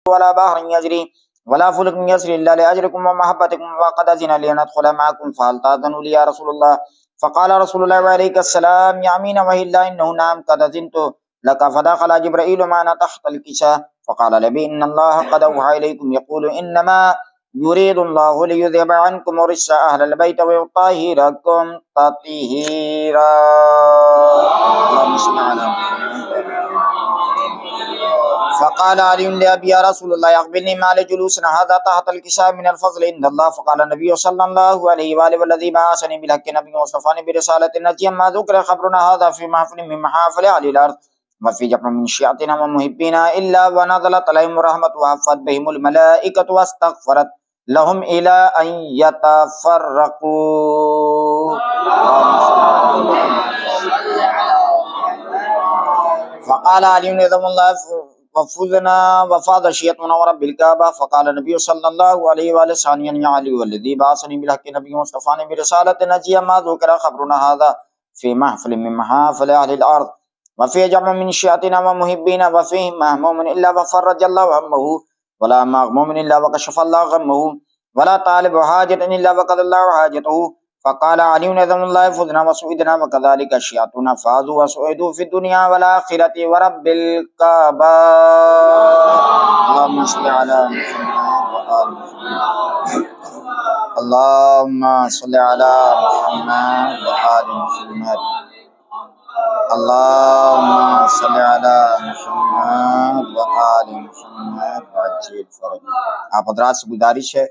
ولا بحر يجري ولا فلك يسري إلا لأجلكم ومحبتكم وقد أذن لي أن أدخل معكم فهل تأذن لي يا رسول الله؟ فقال رسول الله وعليك السلام يمين وإلا إنه نعم قد أذنت لك. فدخل جبرائيل معنا تحت الكساء فقال لي إن الله قد أوحى إليكم يقول إنما يريد الله ليذهب عنكم الرجس أهل البيت ويطهركم تطهيرا. اللهم صل على محمد. فقال علي لأبي يا رسول الله أخبرني ما لجلوسنا هذا تحت الكساء من الفضل عند الله. فقال النبي صلى الله عليه وآله والذي بعثني بالحق نبي وصفاني برسالة نجيا ما ذكر خبرنا هذا في محفل من محافل أهل الأرض وفي جمع من شيعتنا ومحبنا إلا ونزلت عليهم الرحمة وحفت بهم الملائكة واستغفرت لهم إلى أن يتفرقوا. فقال علي نظم الله وفوزنا وفاض شيئتنا ورب الكعبة. فقال النبي صلى الله عليه وآله ثانيا يا علي والذي بعثني بالحق نبي مصطفى برسالة نجيا ما ذكر خبرنا هذا في محفل من محافل أهل الأرض وفي جمع من شيعتنا ومحبين وفيه مهموم إلا وفرج الله همه ولا مغموم إلا وكشف الله غمه ولا طالب حاجة إلا وقضى الله حاجته. فقال علي نظم الله فزنا وسعدنا وكذلك شيعتنا فازوا وسعدوا في الدنيا والآخرة ورب الكعبة. اللهم صل على محمد وآل محمد. اللهم صل على محمد وآل محمد. اللهم صل على محمد وآل محمد وعجل فرج. آپ حضرات سے گزارش ہے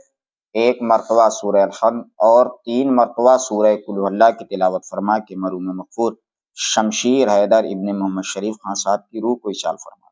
ایک مرتبہ سورہ الحمد اور 3 مرتبہ سورہ قل هو اللہ کی تلاوت فرما کے مرحوم مغفور شمشیر حیدر ابن محمد شریف خان صاحب کی روح کو اشال فرما.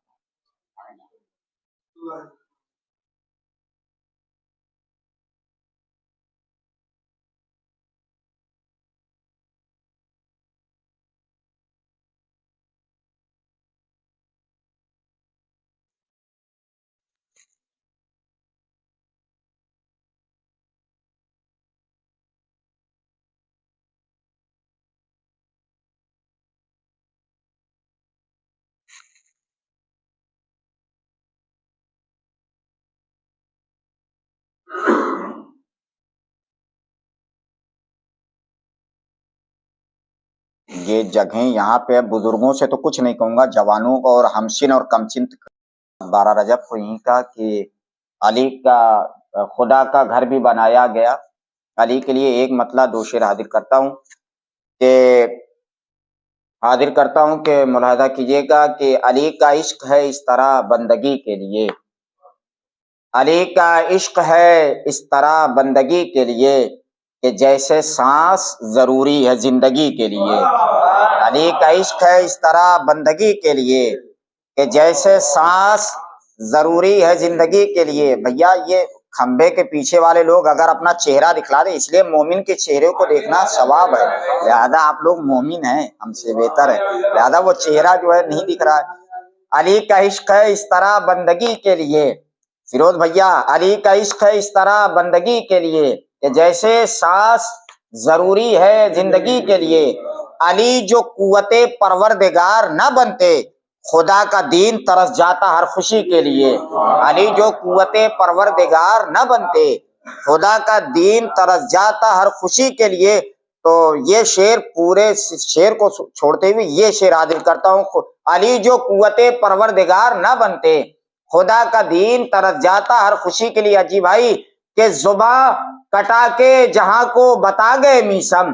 یہ جگہیں یہاں پہ بزرگوں سے تو کچھ نہیں کہوں گا، جوانوں کو اور ہمسن اور کمسن 12 رجب کو یہیں کا کہ علی کا خدا کا گھر بھی بنایا گیا. علی کے لیے ایک مطلب 2 شعر حاضر کرتا ہوں کہ ملاحظہ کیجیے گا کہ علی کا عشق ہے اس طرح بندگی کے لیے، علی کا عشق ہے اس طرح بندگی کے لیے کہ جیسے سانس ضروری ہے زندگی کے لیے. علی کا عشق ہے اس طرح بندگی کے لیے کہ جیسے سانس ضروری ہے زندگی کے لیے. بھیا یہ کھمبے کے پیچھے والے لوگ اگر اپنا چہرہ دکھلا دیں، اس لیے مومن کے چہرے کو دیکھنا ثواب ہے، لہذا آپ لوگ مومن ہیں، ہم سے بہتر ہے، لہذا وہ چہرہ جو ہے نہیں دکھ رہا ہے. علی کا عشق ہے اس طرح بندگی کے لیے، فیروز بھیا علی کا عشق ہے اس طرح بندگی کے لیے کہ جیسے سانس ضروری ہے زندگی کے لیے. علی جو قوت پروردگار نہ بنتے خدا کا دین ترس جاتا ہر خوشی کے لیے. علی جو قوت پروردگار نہ بنتے خدا کا دین ترس جاتا ہر خوشی کے لیے. تو یہ شعر پورے شعر کو چھوڑتے ہوئے یہ شعر حاضر کرتا ہوں. علی جو قوت پروردگار نہ بنتے خدا کا دین ترس جاتا ہر خوشی کے لیے. عجیب بھائی کہ زباں کٹا کے جہاں کو بتا گئے میسم،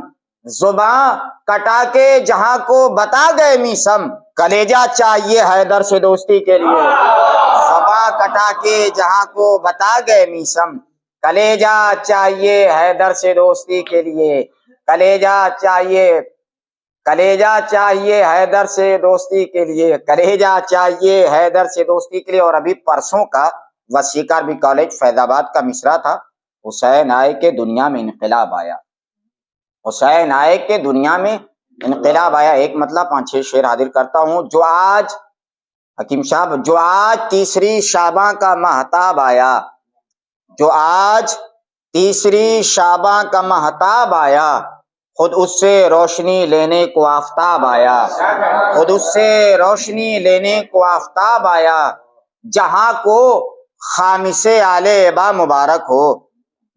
زباں کٹا کے جہاں کو بتا گئے میسم، کلیجہ چاہیے حیدر سے دوستی کے لیے. زباں کٹا کے جہاں کو بتا گئے میسم، کلیجہ چاہیے حیدر سے دوستی کے لیے. کلیجہ چاہیے حیدر سے دوستی کے لیے، کلیجہ چاہیے حیدر سے دوستی کے لیے. اور ابھی پرسوں کا وسیقہ عربی کالج فیض آباد کا مصرع تھا، حسین آئے کہ دنیا میں انقلاب آیا، حسین آئے کہ دنیا میں انقلاب آیا. ایک مطلب 5-6 شعر حاضر کرتا ہوں. جو آج حکیم صاحب جو آج 3 شعباں کا مہتاب آیا، جو آج 3 شعباں کا مہتاب آیا، خود اس سے روشنی لینے کو آفتاب آیا، خود اس سے روشنی لینے کو آفتاب آیا. جہاں کو خامس آل ابا مبارک ہو،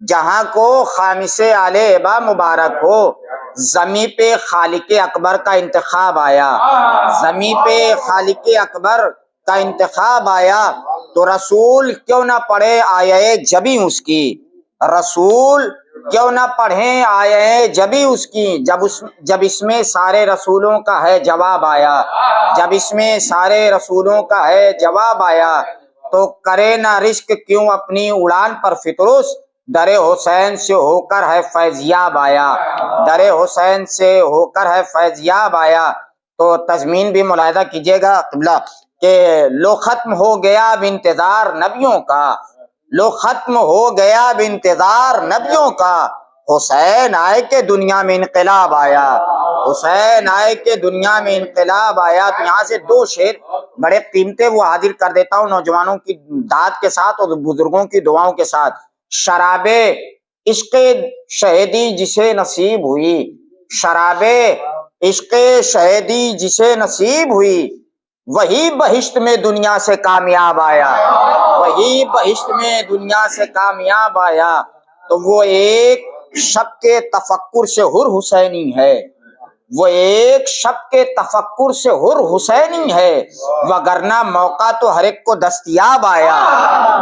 جہاں کو خامس آل ابا مبارک ہو، زمیں پہ خالق اکبر کا انتخاب آیا، زمیں پہ خالق اکبر کا انتخاب آیا تو رسول کیوں نہ پڑھے آیے جبھی اس کی، رسول کیوں نہ پڑھیں آیے جبھی اس کی، جب اس میں سارے رسولوں کا ہے جواب آیا، جب اس میں سارے رسولوں کا ہے جواب آیا تو کرے نہ رشک کیوں اپنی اڑان پر فطرس، در حسین سے ہو کر ہے فیضیاب آیا، در حسین سے ہو کر ہے فیضیاب آیا۔ تو تضمین بھی ملاحظہ کیجئے گا قبلہ کہ لو ختم ہو گیا اب انتظار نبیوں کا، لو ختم ہو گیا اب انتظار نبیوں کا، حسین آئے کہ دنیا میں انقلاب آیا، حسین آئے کہ دنیا میں انقلاب آیا۔ تو یہاں سے دو شعر بڑے قیمتے وہ حاضر کر دیتا ہوں نوجوانوں کی داد کے ساتھ اور بزرگوں کی دعاؤں کے ساتھ۔ شراب عشق شہیدی جسے نصیب ہوئی، شراب عشق شہیدی جسے نصیب ہوئی، وہی بہشت میں دنیا سے کامیاب آیا، وہی بہشت میں دنیا سے کامیاب آیا۔ تو وہ ایک شب کے تفکر سے حر حسینی ہے، وہ ایک شب کے تفکر سے حر حسینی ہے، وگرنہ موقع تو ہر ایک کو دستیاب آیا،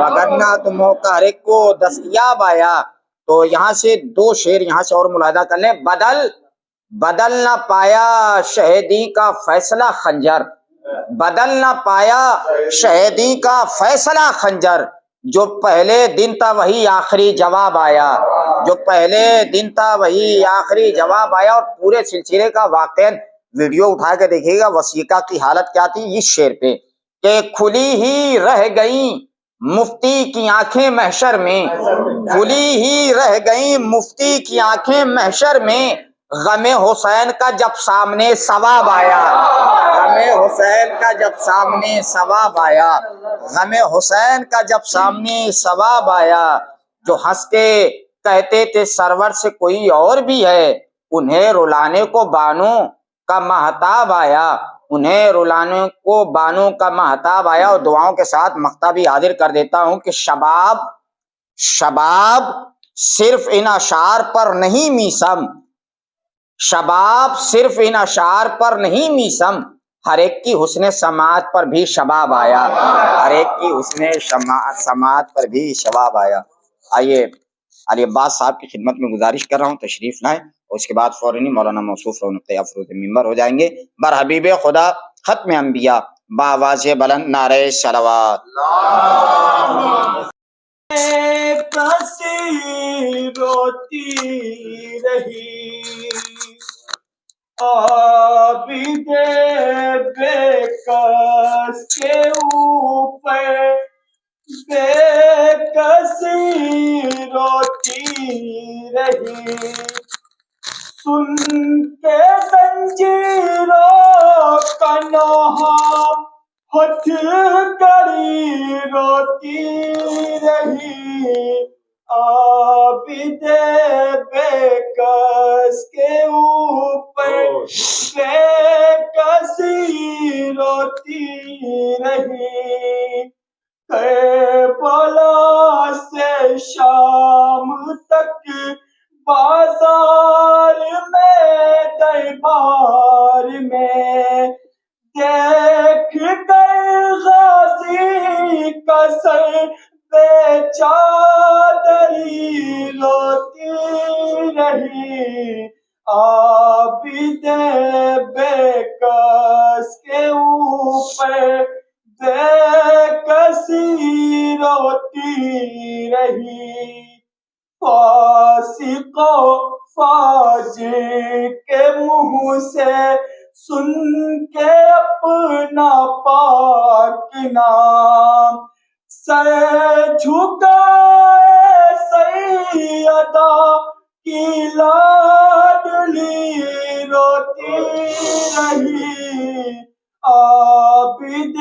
وگرنہ تو موقع ہر ایک کو دستیاب آیا۔ تو یہاں سے دو شعر یہاں سے اور ملاحظہ کر لیں۔ بدل نہ پایا شہیدی کا فیصلہ خنجر، بدل نہ پایا شہیدی کا فیصلہ خنجر، جو پہلے دن تھا وہی آخری جواب آیا، جو پہلے دن تھا وہی آخری جواب آیا۔ اور پورے سلسلے کا واقعاً ویڈیو اٹھا کے دیکھیے گا وثیقہ کی حالت کیا تھی اس شعر پہ کہ کھلی ہی رہ گئیں مفتی کی آنکھیں محشر میں، کھلی ہی رہ گئیں مفتی کی آنکھیں محشر میں، غم حسین کا جب سامنے ثواب آیا، غم حسین کا جب سامنے ثواب آیا، غم حسین کا جب سامنے ثواب آیا۔ جو ہنس کے کہتے تھے سرور سے کوئی اور بھی ہے، انہیں رلانے کو بانو کا مہتاب آیا، انہیں رلانے کو بانو کا مہتاب آیا۔ اور دعاؤں کے ساتھ مقطع بھی حاضر کر دیتا ہوں کہ شباب صرف ان اشعار پر نہیں میسم، شباب صرف ان اشعار پر نہیں میسم، ہر ایک کی حسن سماعت پر بھی شباب آیا، ہر ایک کی حسن سماعت پر بھی شباب آیا۔ آئیے علی عباس صاحب کی خدمت میں گزارش کر رہا ہوں تشریف لائیں، اور اس کے بعد فوراً مولانا موصوف رونق افروز منبر ہو جائیں گے۔ بر حبیب خدا ختم انبیاء بآواز بلند نعرہ صلوات۔ کسی روتی رہی عابد بے کس کے اوپر، بے کسی روتی رہی، سن کے زنجیروں کا نوحہ ہتھ کری روتی رہی، عابد بے کس کے اوپر بے کسی روتی رہی، کربلا سے شام تک بازار میں دربار میں، دیکھ کر غازی کا سر بے چادری روتی رہی، عابد بے کس کے اوپر بے کسی روتی رہی، فاسق و فاجر کے منہ سے سن کے اپنا پاک نام، سر جھکائے سیدہ کی لاڈلی روتی رہی، عابد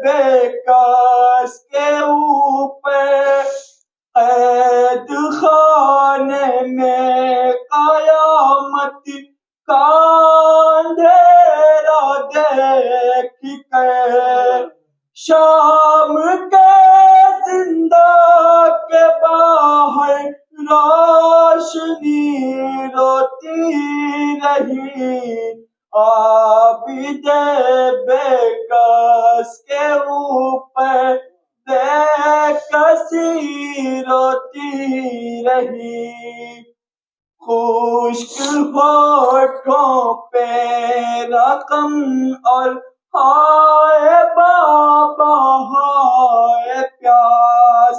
بے کس کے اوپر قید خانے میں قیامت کا اندھیرا دیکھ کر، شام کے بے کسی روتی رہی، خشک ہوٹھوں پہ رقم اور ہائے بابا ہائے پیاس،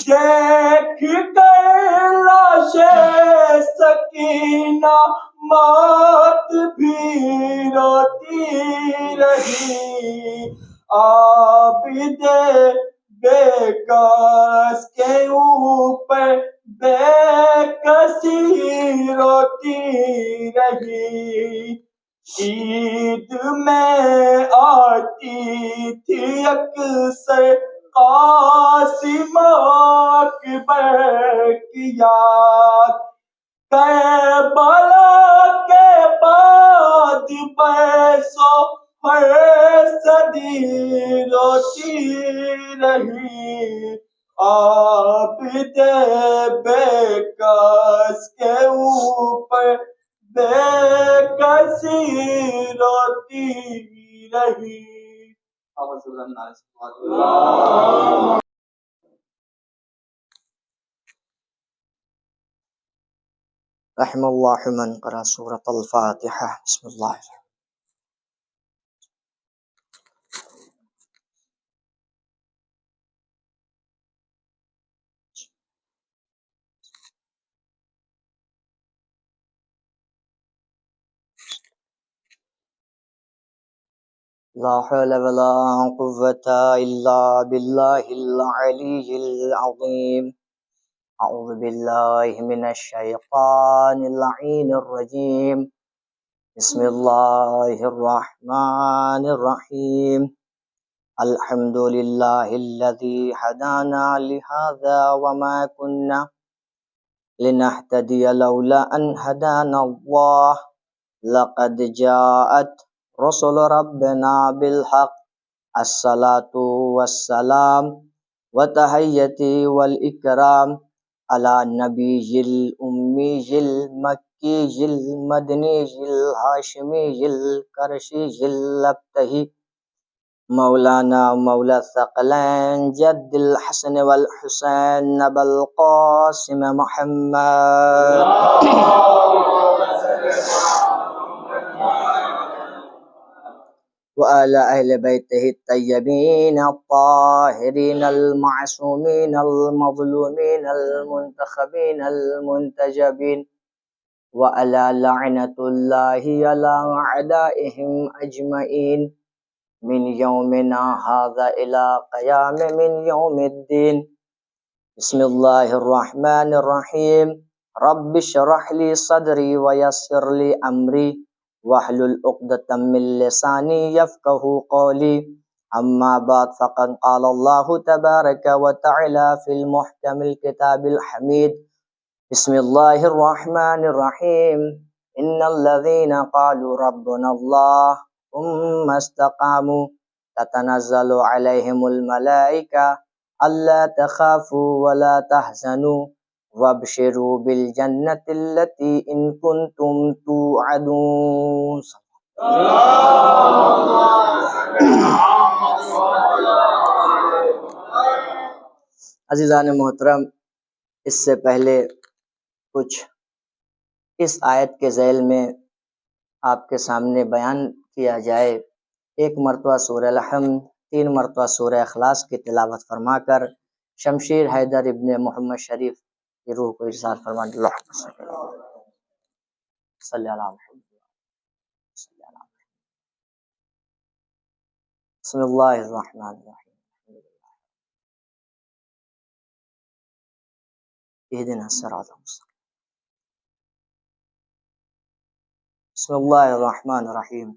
دیکھ کر لاش سکینہ موت بھی روتی رہی، عابد بے کس کے اوپر بے کسی روتی رہی، عید میں آتی تھی اکثر قاسم اکبر کی یاد، کربلا کے بعد برسوں ہر صدی روتی رہی، عابد بے کس کے اوپر بے کسی روتی رہی۔ رحم اللہ من قرأ سورة الفاتحة بسم اللہ الرحمن لا حول ولا قوة إلا بالله العلي العظيم أعوذ بالله من الشيطان اللعين الرجيم بسم الله الرحمن الرحيم الحمد لله الذي هدانا لهذا وما كنا لنهتدي لولا أن هدانا الله لقد جاءت رسل ربنا بالحق الصلاة والسلام وتحية والإكرام على النبي الأمي المكي المدني الهاشمي القرشي اللبتهي مولانا مولا الثقلين جد الحسن والحسين أبا القاسم محمد وآل أهل بيته الطيبين الطاهرين المعصومين المظلومين المنتخبين المنتجبين وعلى لعنة الله على أعدائهم أجمعين من يومنا هذا إلى قيام من يوم الدين بسم الله الرحمن الرحيم رب اشرح لي صدري ويسر لي أمري واحلل عقدة من لساني يفقه قولي أما بعد فقد قال الله تبارك وتعالى في المحكم الكتاب الحميد بسم الله الرحمن الرحيم إن الذين قالوا ربنا الله ثم استقاموا تتنزل عليهم الملائكة ألا تخافوا ولا تحزنوا وابشروا بالجنة التي إن كنتم توعدون. عزیزان محترم، اس سے پہلے کچھ اس آیت کے ذیل میں آپ کے سامنے بیان کیا جائے، ایک مرتبہ سورہ الحمد، 3 مرتبہ سورہ اخلاص کی تلاوت فرما کر شمشیر حیدر ابن محمد شریف کی روح کو ارسال فرما دیں. اللہم صلی اللہ علیہ وسلم. بسم اللہ الرحمن الرحیم اهدنا الصراط المستقیم. بسم اللہ الرحمن الرحیم.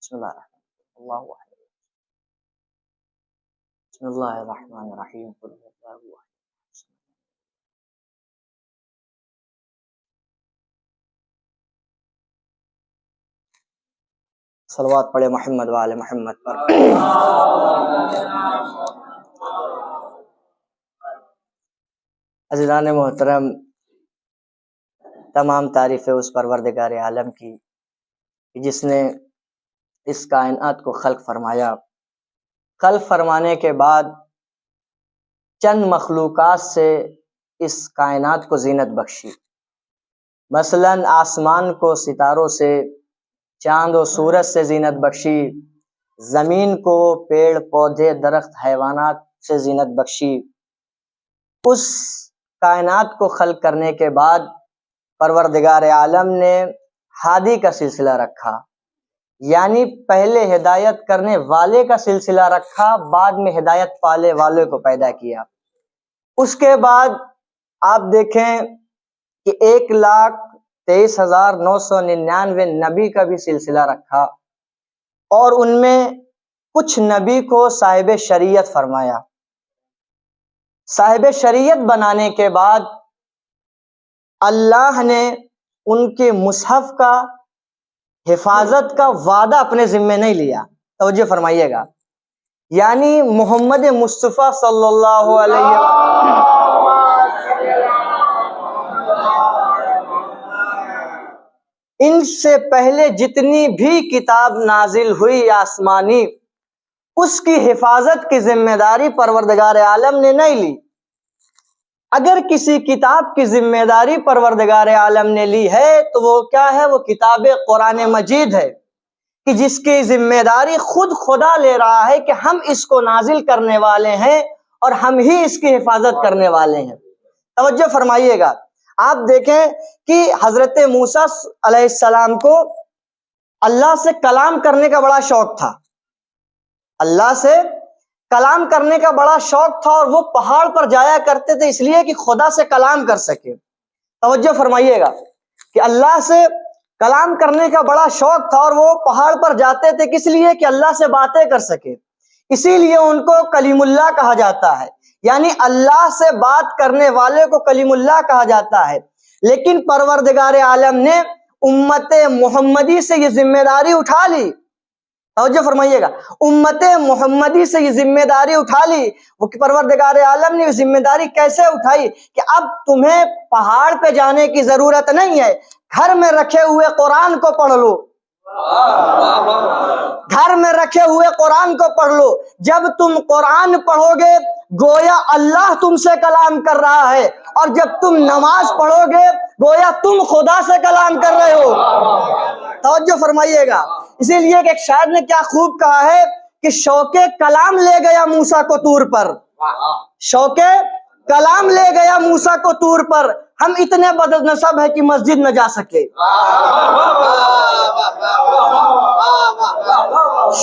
بسم اللہ الرحمن الرحیم اللہ احد. بسم اللہ الرحمن الرحیم قل هو الله احد. صلوات پڑھے محمد وآل محمد پر. عزیزان محترم، تمام تعریفیں اس پروردگار عالم کی جس نے اس کائنات کو خلق فرمایا، خلق فرمانے کے بعد چند مخلوقات سے اس کائنات کو زینت بخشی، مثلاً آسمان کو ستاروں سے، چاند و سورج سے زینت بخشی، زمین کو پیڑ پودے درخت حیوانات سے زینت بخشی۔ اس کائنات کو خلق کرنے کے بعد پروردگار عالم نے ہادی کا سلسلہ رکھا، یعنی پہلے ہدایت کرنے والے کا سلسلہ رکھا، بعد میں ہدایت پالے والے کو پیدا کیا۔ اس کے بعد آپ دیکھیں کہ 1,23,999 نبی کا بھی سلسلہ رکھا، اور ان میں کچھ نبی کو صاحب شریعت فرمایا۔ صاحب شریعت بنانے کے بعد اللہ نے ان کے مصحف کا حفاظت کا وعدہ اپنے ذمے نہیں لیا، توجہ فرمائیے گا، یعنی محمد مصطفیٰ صلی اللہ علیہ وسلم ان سے پہلے جتنی بھی کتاب نازل ہوئی آسمانی، اس کی حفاظت کی ذمہ داری پروردگار عالم نے نہیں لی۔ اگر کسی کتاب کی ذمہ داری پروردگار عالم نے لی ہے تو وہ کیا ہے؟ وہ کتاب قرآن مجید ہے، کہ جس کی ذمہ داری خود خدا لے رہا ہے کہ ہم اس کو نازل کرنے والے ہیں اور ہم ہی اس کی حفاظت کرنے والے ہیں۔ توجہ فرمائیے گا، آپ دیکھیں کہ حضرت موسیٰ علیہ السلام کو اللہ سے کلام کرنے کا بڑا شوق تھا، اللہ سے کلام کرنے کا بڑا شوق تھا، اور وہ پہاڑ پر جایا کرتے تھے اس لیے کہ خدا سے کلام کر سکے۔ توجہ فرمائیے گا کہ اللہ سے کلام کرنے کا بڑا شوق تھا، اور وہ پہاڑ پر جاتے تھے کس لیے؟ کہ اللہ سے باتیں کر سکے، اسی لیے ان کو کلیم اللہ کہا جاتا ہے، یعنی اللہ سے بات کرنے والے کو کلیم اللہ کہا جاتا ہے۔ لیکن پروردگار عالم نے امت محمدی سے یہ ذمہ داری اٹھا لی، توجہ فرمائیے گا، امت محمدی سے یہ ذمہ داری اٹھا لی۔ وہ پروردگار عالم نے یہ ذمہ داری کیسے اٹھائی کہ اب تمہیں پہاڑ پہ جانے کی ضرورت نہیں ہے، گھر میں رکھے ہوئے قرآن کو پڑھ لو، گھر میں رکھے ہوئے قرآن کو پڑھ لو۔ جب تم قرآن پڑھو گے گویا اللہ تم سے کلام کر رہا ہے، اور جب تم نماز پڑھو گے گویا تم خدا سے کلام کر رہے ہو۔ توجہ فرمائیے گا، اسی لیے کہ ایک شاعر نے کیا خوب کہا ہے کہ شوق کلام لے گیا موسیٰ کو طور پر، شوق کلام لے گیا موسیٰ کو طور پر، ہم اتنے بد نصب ہے کہ مسجد نہ جا سکے۔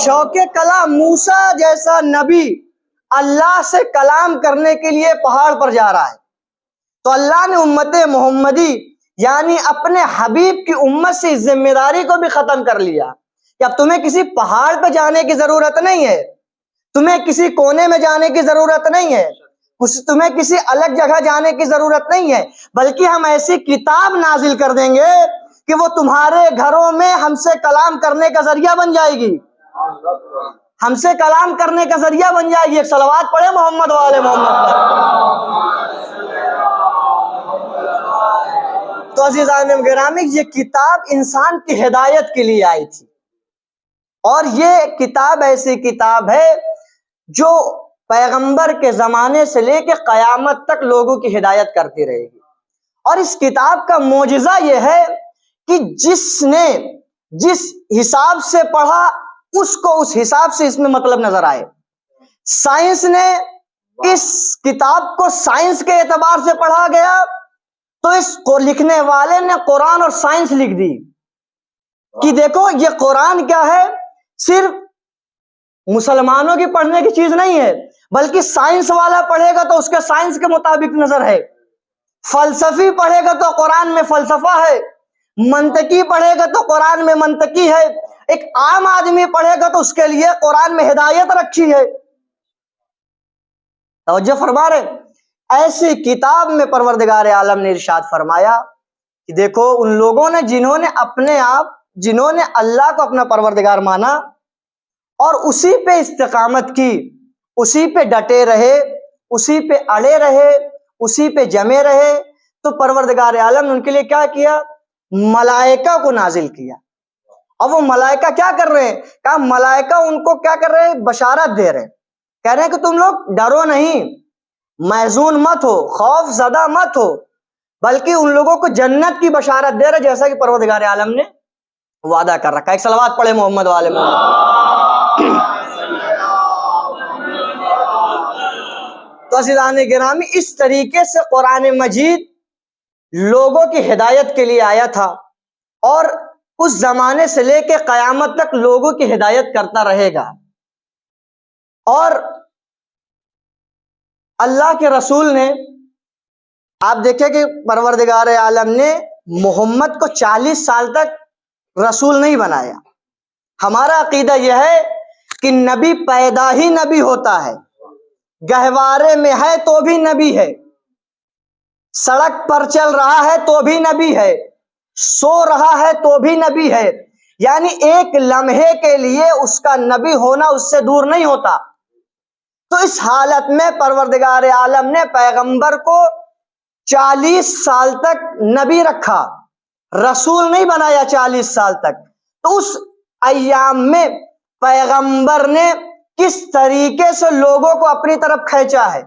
شوق کلام، موسیٰ جیسا نبی اللہ سے کلام کرنے کے لیے پہاڑ پر جا رہا ہے، تو اللہ نے امت محمدی یعنی اپنے حبیب کی امت سے اس ذمہ داری کو بھی ختم کر لیا کہ اب تمہیں کسی پہاڑ پہ جانے کی ضرورت نہیں ہے، تمہیں کسی کونے میں جانے کی ضرورت نہیں ہے، تمہیں کسی الگ جگہ جانے کی ضرورت نہیں ہے، بلکہ ہم ایسی کتاب نازل کر دیں گے کہ وہ تمہارے گھروں میں ہم سے کلام کرنے کا ذریعہ بن جائے گی، ہم سے کلام کرنے کا ذریعہ بن جائے گی۔ ایک صلوات پڑھے محمد والے محمد پر۔ تو عزیزان گرامی، یہ کتاب انسان کی ہدایت کے لیے آئی تھی، اور یہ کتاب ایسی کتاب ہے جو پیغمبر کے زمانے سے لے کے قیامت تک لوگوں کی ہدایت کرتی رہے گی۔ اور اس کتاب کا معجزہ یہ ہے کہ جس نے جس حساب سے پڑھا اس کو اس حساب سے اس میں مطلب نظر آئے۔ سائنس نے اس کتاب کو سائنس کے اعتبار سے پڑھا گیا تو اس کو لکھنے والے نے قرآن اور سائنس لکھ دی کہ دیکھو یہ قرآن کیا ہے، صرف مسلمانوں کی پڑھنے کی چیز نہیں ہے، بلکہ سائنس والا پڑھے گا تو اس کے سائنس کے مطابق نظر ہے، فلسفی پڑھے گا تو قرآن میں فلسفہ ہے، منطقی پڑھے گا تو قرآن میں منطقی ہے، ایک عام آدمی پڑھے گا تو اس کے لیے قرآن میں ہدایت رکھی ہے۔ توجہ فرما رہے، ایسی کتاب میں پروردگار عالم نے ارشاد فرمایا کہ دیکھو ان لوگوں نے جنہوں نے اللہ کو اپنا پروردگار مانا اور اسی پہ استقامت کی، اسی پہ ڈٹے رہے، اسی پہ اڑے رہے، اسی پہ جمے رہے، تو پروردگار عالم نے ان کے لیے کیا کیا؟ ملائکہ کو نازل کیا۔ اور وہ ملائکہ کیا کر رہے ہیں؟ کہا ملائکہ ان کو کیا کر رہے ہیں؟ بشارت دے رہے ہیں کہہ رہے ہیں کہ تم لوگ ڈرو نہیں، محزون مت ہو، خوف زدہ مت ہو، بلکہ ان لوگوں کو جنت کی بشارت دے رہے جیسا کہ پروردگار عالم نے وعدہ کر رکھا ہے۔ ایک صلوات پڑھے محمد والے محمد۔ تو عزیزان گرامی، اس طریقے سے قرآن مجید لوگوں کی ہدایت کے لیے آیا تھا، اور اس زمانے سے لے کے قیامت تک لوگوں کی ہدایت کرتا رہے گا۔ اور اللہ کے رسول نے، آپ دیکھیں کہ پروردگار عالم نے محمد کو 40 سال تک رسول نہیں بنایا۔ ہمارا عقیدہ یہ ہے کہ نبی پیدا ہی نبی ہوتا ہے، گہوارے میں ہے تو بھی نبی ہے، سڑک پر چل رہا ہے تو بھی نبی ہے، سو رہا ہے تو بھی نبی ہے، یعنی ایک لمحے کے لیے اس کا نبی ہونا اس سے دور نہیں ہوتا۔ تو اس حالت میں پروردگار عالم نے پیغمبر کو 40 سال تک نبی رکھا، رسول نہیں بنایا 40 سال تک۔ تو اس ایام میں پیغمبر نے کس طریقے سے لوگوں کو اپنی طرف کھینچا ہے،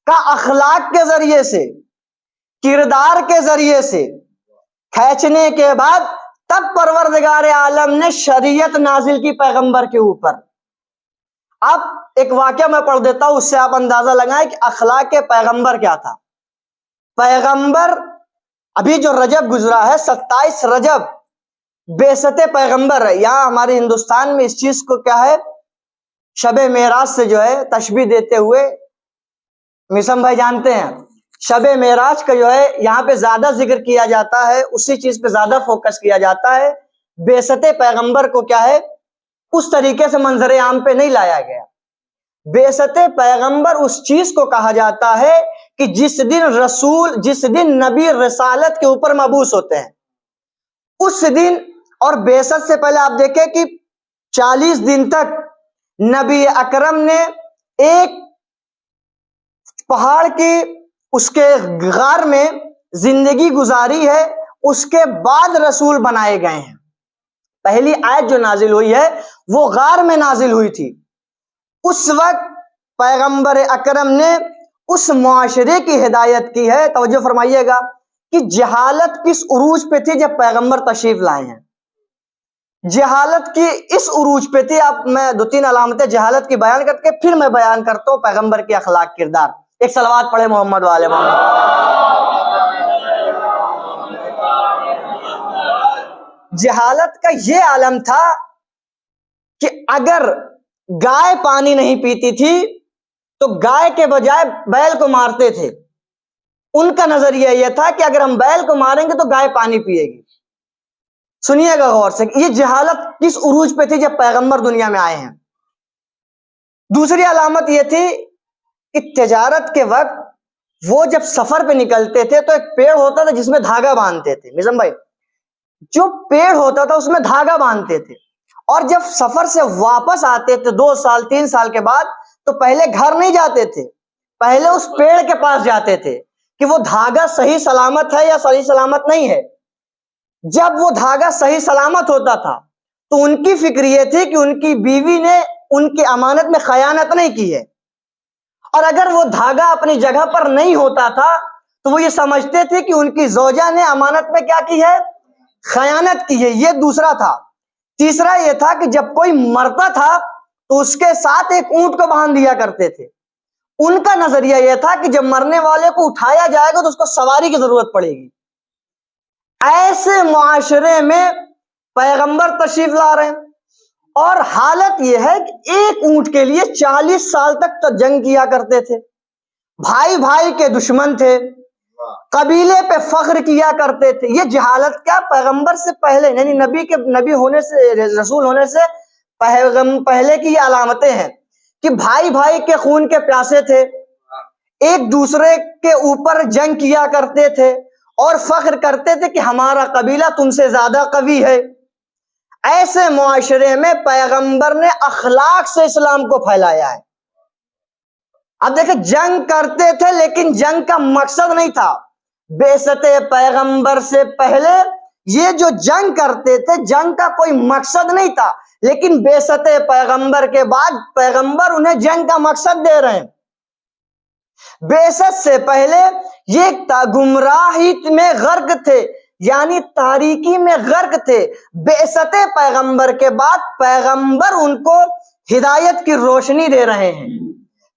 کا اخلاق کے ذریعے سے، کردار کے ذریعے سے کھینچنے کے بعد تب پروردگار عالم نے شریعت نازل کی پیغمبر کے اوپر۔ اب ایک واقعہ میں پڑھ دیتا ہوں، اس سے آپ اندازہ لگائیں کہ اخلاق پیغمبر کیا تھا۔ پیغمبر ابھی جو رجب گزرا ہے، 27 رجب بعثت پیغمبر ہے۔ یہاں ہمارے ہندوستان میں اس چیز کو کیا ہے، شب معراج سے جو ہے تشبیہ دیتے ہوئے، میسم بھائی جانتے ہیں، شب معراج کا جو ہے یہاں پہ زیادہ ذکر کیا جاتا ہے، اسی چیز پہ زیادہ فوکس کیا جاتا ہے۔ بعثت پیغمبر کو کیا ہے، اس طریقے سے منظر عام پہ نہیں لایا گیا۔ بعثت پیغمبر اس چیز کو کہا جاتا ہے کہ جس دن نبی رسالت کے اوپر مبعوث ہوتے ہیں، اس دن، اور بعثت سے پہلے آپ دیکھیں کہ 40 دن تک نبی اکرم نے ایک پہاڑ کی اس کے غار میں زندگی گزاری ہے، اس کے بعد رسول بنائے گئے ہیں۔ پہلی آیت جو نازل ہوئی ہے وہ غار میں نازل ہوئی تھی۔ اس وقت پیغمبر اکرم نے اس معاشرے کی ہدایت کی ہے۔ توجہ فرمائیے گا کہ جہالت کس عروج پہ تھی جب پیغمبر تشریف لائے ہیں۔ جہالت کی اس عروج پہ تھی۔ اب میں 2-3 علامتیں جہالت کی بیان کر کے پھر میں بیان کرتا ہوں پیغمبر کی اخلاق کردار۔ ایک صلوات پڑھے محمد والے محمد۔ جہالت کا یہ عالم تھا کہ اگر گائے پانی نہیں پیتی تھی تو گائے کے بجائے بیل کو مارتے تھے۔ ان کا نظریہ یہ تھا کہ اگر ہم بیل کو ماریں گے تو گائے پانی پیے گی۔ سنیے گا غور سے، یہ جہالت کس عروج پہ تھی جب پیغمبر دنیا میں آئے ہیں۔ دوسری علامت یہ تھی کہ تجارت کے وقت وہ جب سفر پہ نکلتے تھے تو ایک پیڑ ہوتا تھا جس میں دھاگا باندھتے تھے۔ نظام بھائی، جو پیڑ ہوتا تھا اس میں دھاگا باندھتے تھے، اور جب سفر سے واپس آتے تھے 2 سال 3 سال کے بعد، تو پہلے گھر نہیں جاتے تھے، پہلے اس پیڑ کے پاس جاتے تھے کہ وہ دھاگا صحیح سلامت ہے یا صحیح سلامت نہیں ہے۔ جب وہ دھاگا صحیح سلامت ہوتا تھا تو ان کی فکر یہ تھی کہ ان کی بیوی نے ان کی امانت میں خیانت نہیں کی ہے، اور اگر وہ دھاگا اپنی جگہ پر نہیں ہوتا تھا تو وہ یہ سمجھتے تھے کہ ان کی زوجہ نے امانت میں کیا کی ہے، خیانت کی ہے۔ یہ دوسرا تھا۔ تیسرا یہ تھا کہ جب کوئی مرتا تھا تو اس کے ساتھ ایک اونٹ کو باندھ دیا کرتے تھے۔ ان کا نظریہ یہ تھا کہ جب مرنے والے کو اٹھایا جائے گا تو اس کو سواری کی ضرورت پڑے گی۔ ایسے معاشرے میں پیغمبر تشریف لا رہے ہیں، اور حالت یہ ہے کہ ایک اونٹ کے لیے 40 سال تک تو جنگ کیا کرتے تھے، بھائی بھائی کے دشمن تھے، قبیلے پہ فخر کیا کرتے تھے۔ یہ جہالت کیا پیغمبر سے پہلے، یعنی نبی ہونے سے، رسول ہونے سے پہلے کی یہ علامتیں ہیں کہ بھائی بھائی کے خون کے پیاسے تھے، ایک دوسرے کے اوپر جنگ کیا کرتے تھے اور فخر کرتے تھے کہ ہمارا قبیلہ تم سے زیادہ قوی ہے۔ ایسے معاشرے میں پیغمبر نے اخلاق سے اسلام کو پھیلایا ہے۔ اب دیکھیں، جنگ کرتے تھے لیکن جنگ کا مقصد نہیں تھا۔ بعثت پیغمبر سے پہلے یہ جو جنگ کرتے تھے، جنگ کا کوئی مقصد نہیں تھا، لیکن بعثت پیغمبر کے بعد پیغمبر انہیں جنگ کا مقصد دے رہے ہیں. بعثت سے پہلے یہ گمراہی میں غرق تھے، یعنی تاریکی میں غرق تھے. بعثت پیغمبر کے بعد پیغمبر ان کو ہدایت کی روشنی دے رہے ہیں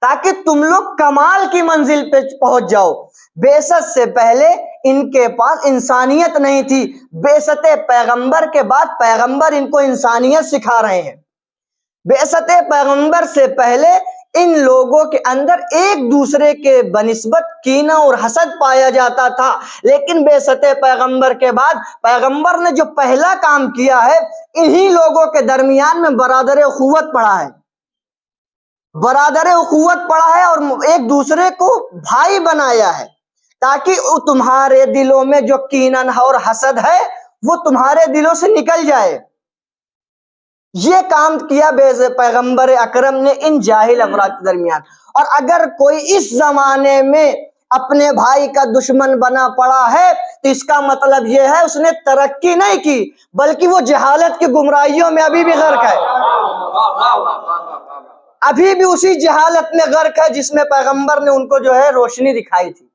تاکہ تم لوگ کمال کی منزل پہ پہنچ جاؤ. بعثت سے پہلے ان کے پاس انسانیت نہیں تھی، بعثت پیغمبر کے بعد پیغمبر ان کو انسانیت سکھا رہے ہیں. بعثت پیغمبر سے پہلے ان لوگوں کے اندر ایک دوسرے کے بنسبت کینہ اور حسد پایا جاتا تھا، لیکن بعثت پیغمبر کے بعد پیغمبر نے جو پہلا کام کیا ہے، انہی لوگوں کے درمیان میں برادر اخوت پڑھا ہے، برادر اخوت پڑھا ہے اور ایک دوسرے کو بھائی بنایا ہے تاکہ تمہارے دلوں میں جو کینہ اور حسد ہے وہ تمہارے دلوں سے نکل جائے. یہ کام کیا پیغمبر اکرم نے ان جاہل افراد کے درمیان. اور اگر کوئی اس زمانے میں اپنے بھائی کا دشمن بنا پڑا ہے تو اس کا مطلب یہ ہے اس نے ترقی نہیں کی بلکہ وہ جہالت کی گمراہیوں میں ابھی بھی غرق ہے، ابھی بھی اسی جہالت میں غرق ہے جس میں پیغمبر نے ان کو جو ہے روشنی دکھائی تھی.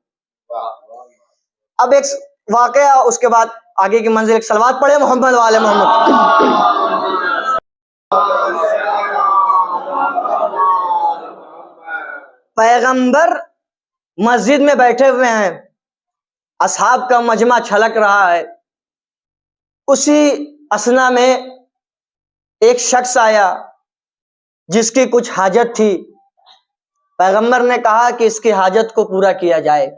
اب ایک واقعہ، اس کے بعد آگے کی منزل. ایک صلوات پڑھے محمد والے محمد. پیغمبر مسجد میں بیٹھے ہوئے ہیں، اصحاب کا مجمع چھلک رہا ہے. اسی اثنا میں ایک شخص آیا جس کی کچھ حاجت تھی. پیغمبر نے کہا کہ اس کی حاجت کو پورا کیا جائے،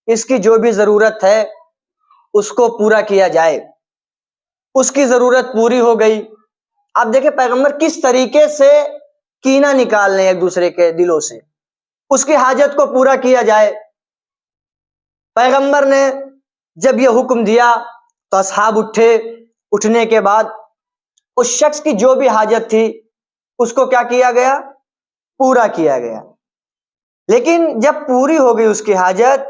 اس کی جو بھی ضرورت ہے اس کو پورا کیا جائے. اس کی ضرورت پوری ہو گئی. آپ دیکھیں پیغمبر کس طریقے سے کینہ نکال لیں ایک دوسرے کے دلوں سے، اس کی حاجت کو پورا کیا جائے. پیغمبر نے جب یہ حکم دیا تو اصحاب اٹھے. اٹھنے کے بعد اس شخص کی جو بھی حاجت تھی اس کو کیا کیا گیا؟ پورا کیا گیا. لیکن جب پوری ہو گئی اس کی حاجت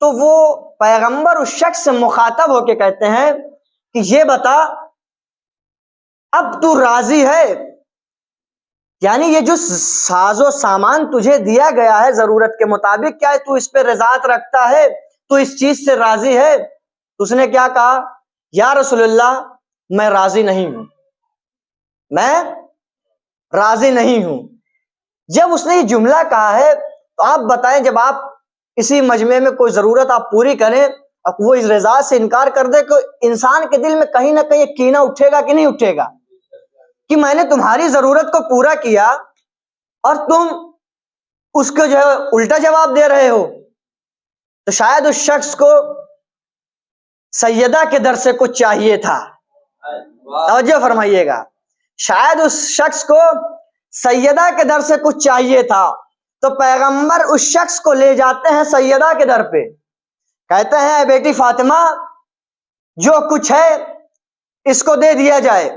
تو وہ پیغمبر اس شخص سے مخاطب ہو کے کہتے ہیں کہ یہ بتا اب تو راضی ہے؟ یعنی یہ جو ساز و سامان تجھے دیا گیا ہے ضرورت کے مطابق، کیا تو اس پہ رضایت رکھتا ہے؟ تو اس چیز سے راضی ہے؟ اس نے کیا کہا؟ یا رسول اللہ میں راضی نہیں ہوں، میں راضی نہیں ہوں. جب اس نے یہ جملہ کہا ہے تو آپ بتائیں جب آپ اسی مجمع میں کوئی ضرورت آپ پوری کریں اور وہ اس رضا سے انکار کر دے کہ انسان کے دل میں کہیں نہ کہیں کینہ اٹھے گا کہ نہیں اٹھے گا کہ میں نے تمہاری ضرورت کو پورا کیا اور تم اس کو جو ہے الٹا جواب دے رہے ہو. تو شاید اس شخص کو سیدہ کے در سے کچھ چاہیے تھا. توجہ فرمائیے گا، شاید اس شخص کو سیدہ کے در سے کچھ چاہیے تھا. تو پیغمبر اس شخص کو لے جاتے ہیں سیدہ کے در پہ، کہتے ہیں اے بیٹی فاطمہ جو کچھ ہے اس کو دے دیا جائے.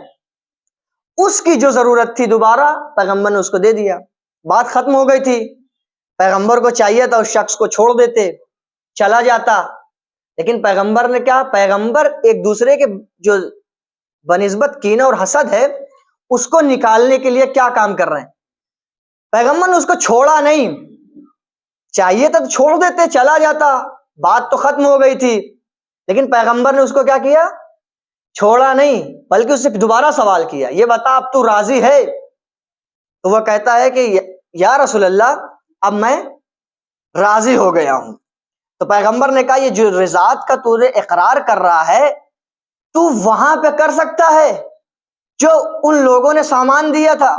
اس کی جو ضرورت تھی دوبارہ پیغمبر نے اس کو دے دیا، بات ختم ہو گئی تھی. پیغمبر کو چاہیے تھا اس شخص کو چھوڑ دیتے، چلا جاتا، لیکن پیغمبر نے کیا؟ پیغمبر ایک دوسرے کے جو بنسبت کینہ اور حسد ہے اس کو نکالنے کے لیے کیا کام کر رہے ہیں؟ پیغمبر نے اس کو چھوڑا نہیں، چاہیے تھا تو چھوڑ دیتے، چلا جاتا، بات تو ختم ہو گئی تھی. لیکن پیغمبر نے اس کو کیا کیا؟ چھوڑا نہیں، بلکہ اس سے دوبارہ سوال کیا، یہ بتا اب تو راضی ہے؟ تو وہ کہتا ہے کہ یا رسول اللہ اب میں راضی ہو گیا ہوں. تو پیغمبر نے کہا یہ جو رضاعت کا تو اقرار کر رہا ہے تو وہاں پہ کر سکتا ہے جو ان لوگوں نے سامان دیا تھا؟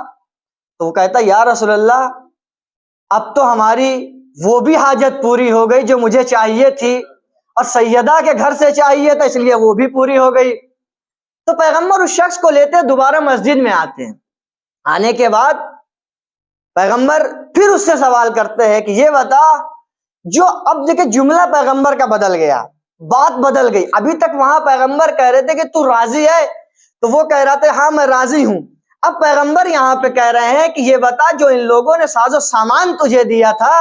تو وہ کہتا یا رسول اللہ اب تو ہماری وہ بھی حاجت پوری ہو گئی جو مجھے چاہیے تھی اور سیدہ کے گھر سے چاہیے تھا، اس لیے وہ بھی پوری ہو گئی. تو پیغمبر اس شخص کو لیتے دوبارہ مسجد میں آتے ہیں. آنے کے بعد پیغمبر پھر اس سے سوال کرتے ہیں کہ یہ بتا جو اب دیکھیں جملہ پیغمبر کا بدل گیا، بات بدل گئی. ابھی تک وہاں پیغمبر کہہ رہے تھے کہ تو راضی ہے، تو وہ کہہ رہا تھا ہاں میں راضی ہوں. اب پیغمبر یہاں پہ کہہ رہے ہیں کہ یہ بتا جو ان لوگوں نے ساز و سامان تجھے دیا تھا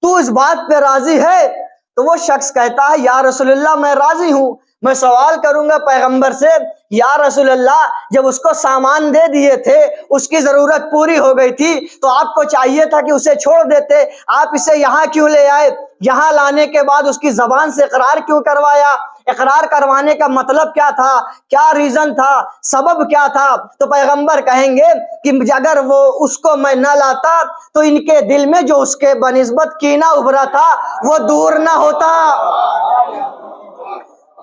تو اس بات پہ راضی ہے؟ تو وہ شخص کہتا ہے یا رسول اللہ میں راضی ہوں، میں سوال کروں گا پیغمبر سے، یا رسول اللہ جب اس کو سامان دے دیے تھے، اس کی ضرورت پوری ہو گئی تھی، تو آپ کو چاہیے تھا کہ اسے چھوڑ دیتے، آپ اسے یہاں کیوں لے آئے؟ یہاں لانے کے بعد اس کی زبان سے اقرار کیوں کروایا؟ اقرار کروانے کا مطلب کیا تھا؟ کیا ریزن تھا؟ سبب کیا تھا؟ تو پیغمبر کہیں گے کہ اگر وہ اس کو میں نہ لاتا تو ان کے دل میں جو اس کے بنسبت کینہ ابھرا تھا وہ دور نہ ہوتا،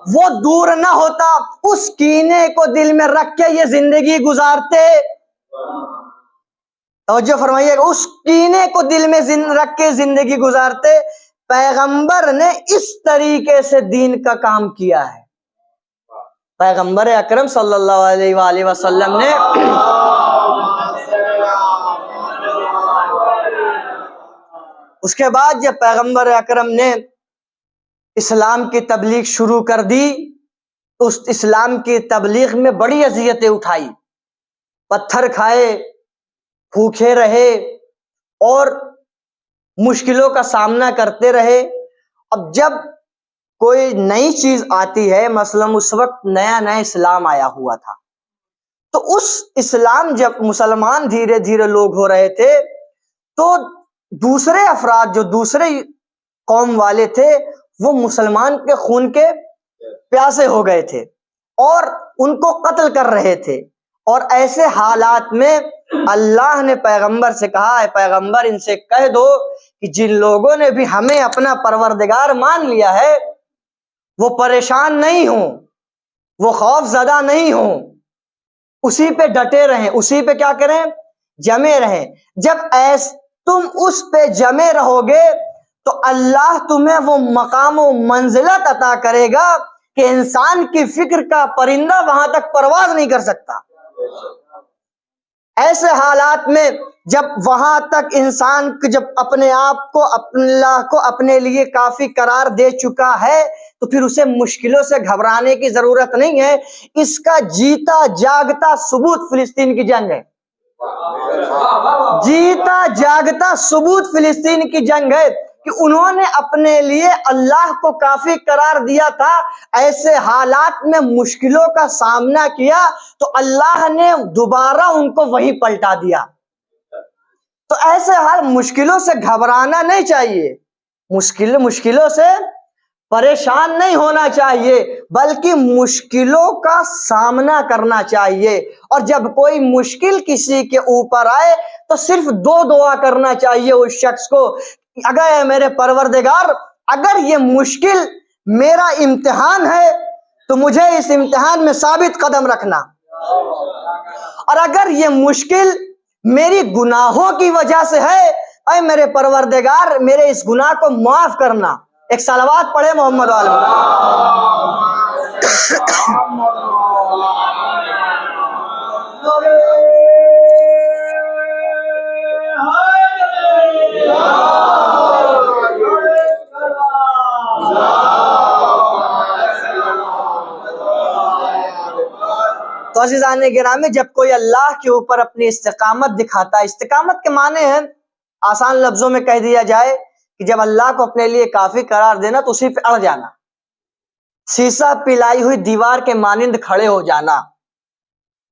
وہ دور نہ ہوتا۔ اس کینے کو دل میں رکھ کے یہ زندگی گزارتے، توجہ فرمائیے، اس کینے کو دل میں رکھ کے زندگی گزارتے۔ پیغمبر نے اس طریقے سے دین کا کام کیا ہے۔ پیغمبر اکرم صلی اللہ علیہ وآلہ وسلم نے اس کے بعد جب پیغمبر اکرم نے اسلام کی تبلیغ شروع کر دی تو اس اسلام کی تبلیغ میں بڑی اذیتیں اٹھائی، پتھر کھائے، بھوکے رہے اور مشکلوں کا سامنا کرتے رہے۔ اب جب کوئی نئی چیز آتی ہے، مثلا اس وقت نیا نیا اسلام آیا ہوا تھا، تو اس اسلام جب مسلمان دھیرے دھیرے لوگ ہو رہے تھے تو دوسرے افراد جو دوسرے قوم والے تھے وہ مسلمان کے خون کے پیاسے ہو گئے تھے اور ان کو قتل کر رہے تھے۔ اور ایسے حالات میں اللہ نے پیغمبر سے کہا، ہے پیغمبر ان سے کہہ دو کہ جن لوگوں نے بھی ہمیں اپنا پروردگار مان لیا ہے وہ پریشان نہیں ہوں، وہ خوف زدہ نہیں ہوں، اسی پہ ڈٹے رہیں، اسی پہ کیا کریں؟ جمے رہیں۔ جب تم اس پہ جمے رہو گے تو اللہ تمہیں وہ مقام و منزلت عطا کرے گا کہ انسان کی فکر کا پرندہ وہاں تک پرواز نہیں کر سکتا۔ ایسے حالات میں جب وہاں تک انسان جب اپنے آپ کو اللہ کو اپنے لیے کافی قرار دے چکا ہے تو پھر اسے مشکلوں سے گھبرانے کی ضرورت نہیں ہے۔ اس کا جیتا جاگتا ثبوت فلسطین کی جنگ ہے، جیتا جاگتا ثبوت فلسطین کی جنگ ہے کہ انہوں نے اپنے لیے اللہ کو کافی قرار دیا تھا، ایسے حالات میں مشکلوں کا سامنا کیا تو اللہ نے دوبارہ ان کو وہیں پلٹا دیا۔ تو ایسے حال مشکلوں سے گھبرانا نہیں چاہیے، مشکلوں سے پریشان نہیں ہونا چاہیے، بلکہ مشکلوں کا سامنا کرنا چاہیے۔ اور جب کوئی مشکل کسی کے اوپر آئے تو صرف دو دعا کرنا چاہیے اس شخص کو، اگر میرے پروردگار اگر یہ مشکل میرا امتحان ہے تو مجھے اس امتحان میں ثابت قدم رکھنا، اور اگر یہ مشکل میری گناہوں کی وجہ سے ہے، اے میرے پروردگار میرے اس گناہ کو معاف کرنا۔ ایک صلوات پڑھے محمد علیہ تو عزیزان گرامی، جب کوئی اللہ کے اوپر اپنی استقامت دکھاتا ہے، استقامت کے معنی ہے آسان لفظوں میں کہہ دیا جائے کہ جب اللہ کو اپنے لیے کافی قرار دینا تو اسی پہ اڑ جانا، سیسا پلائی ہوئی دیوار کے مانند کھڑے ہو جانا،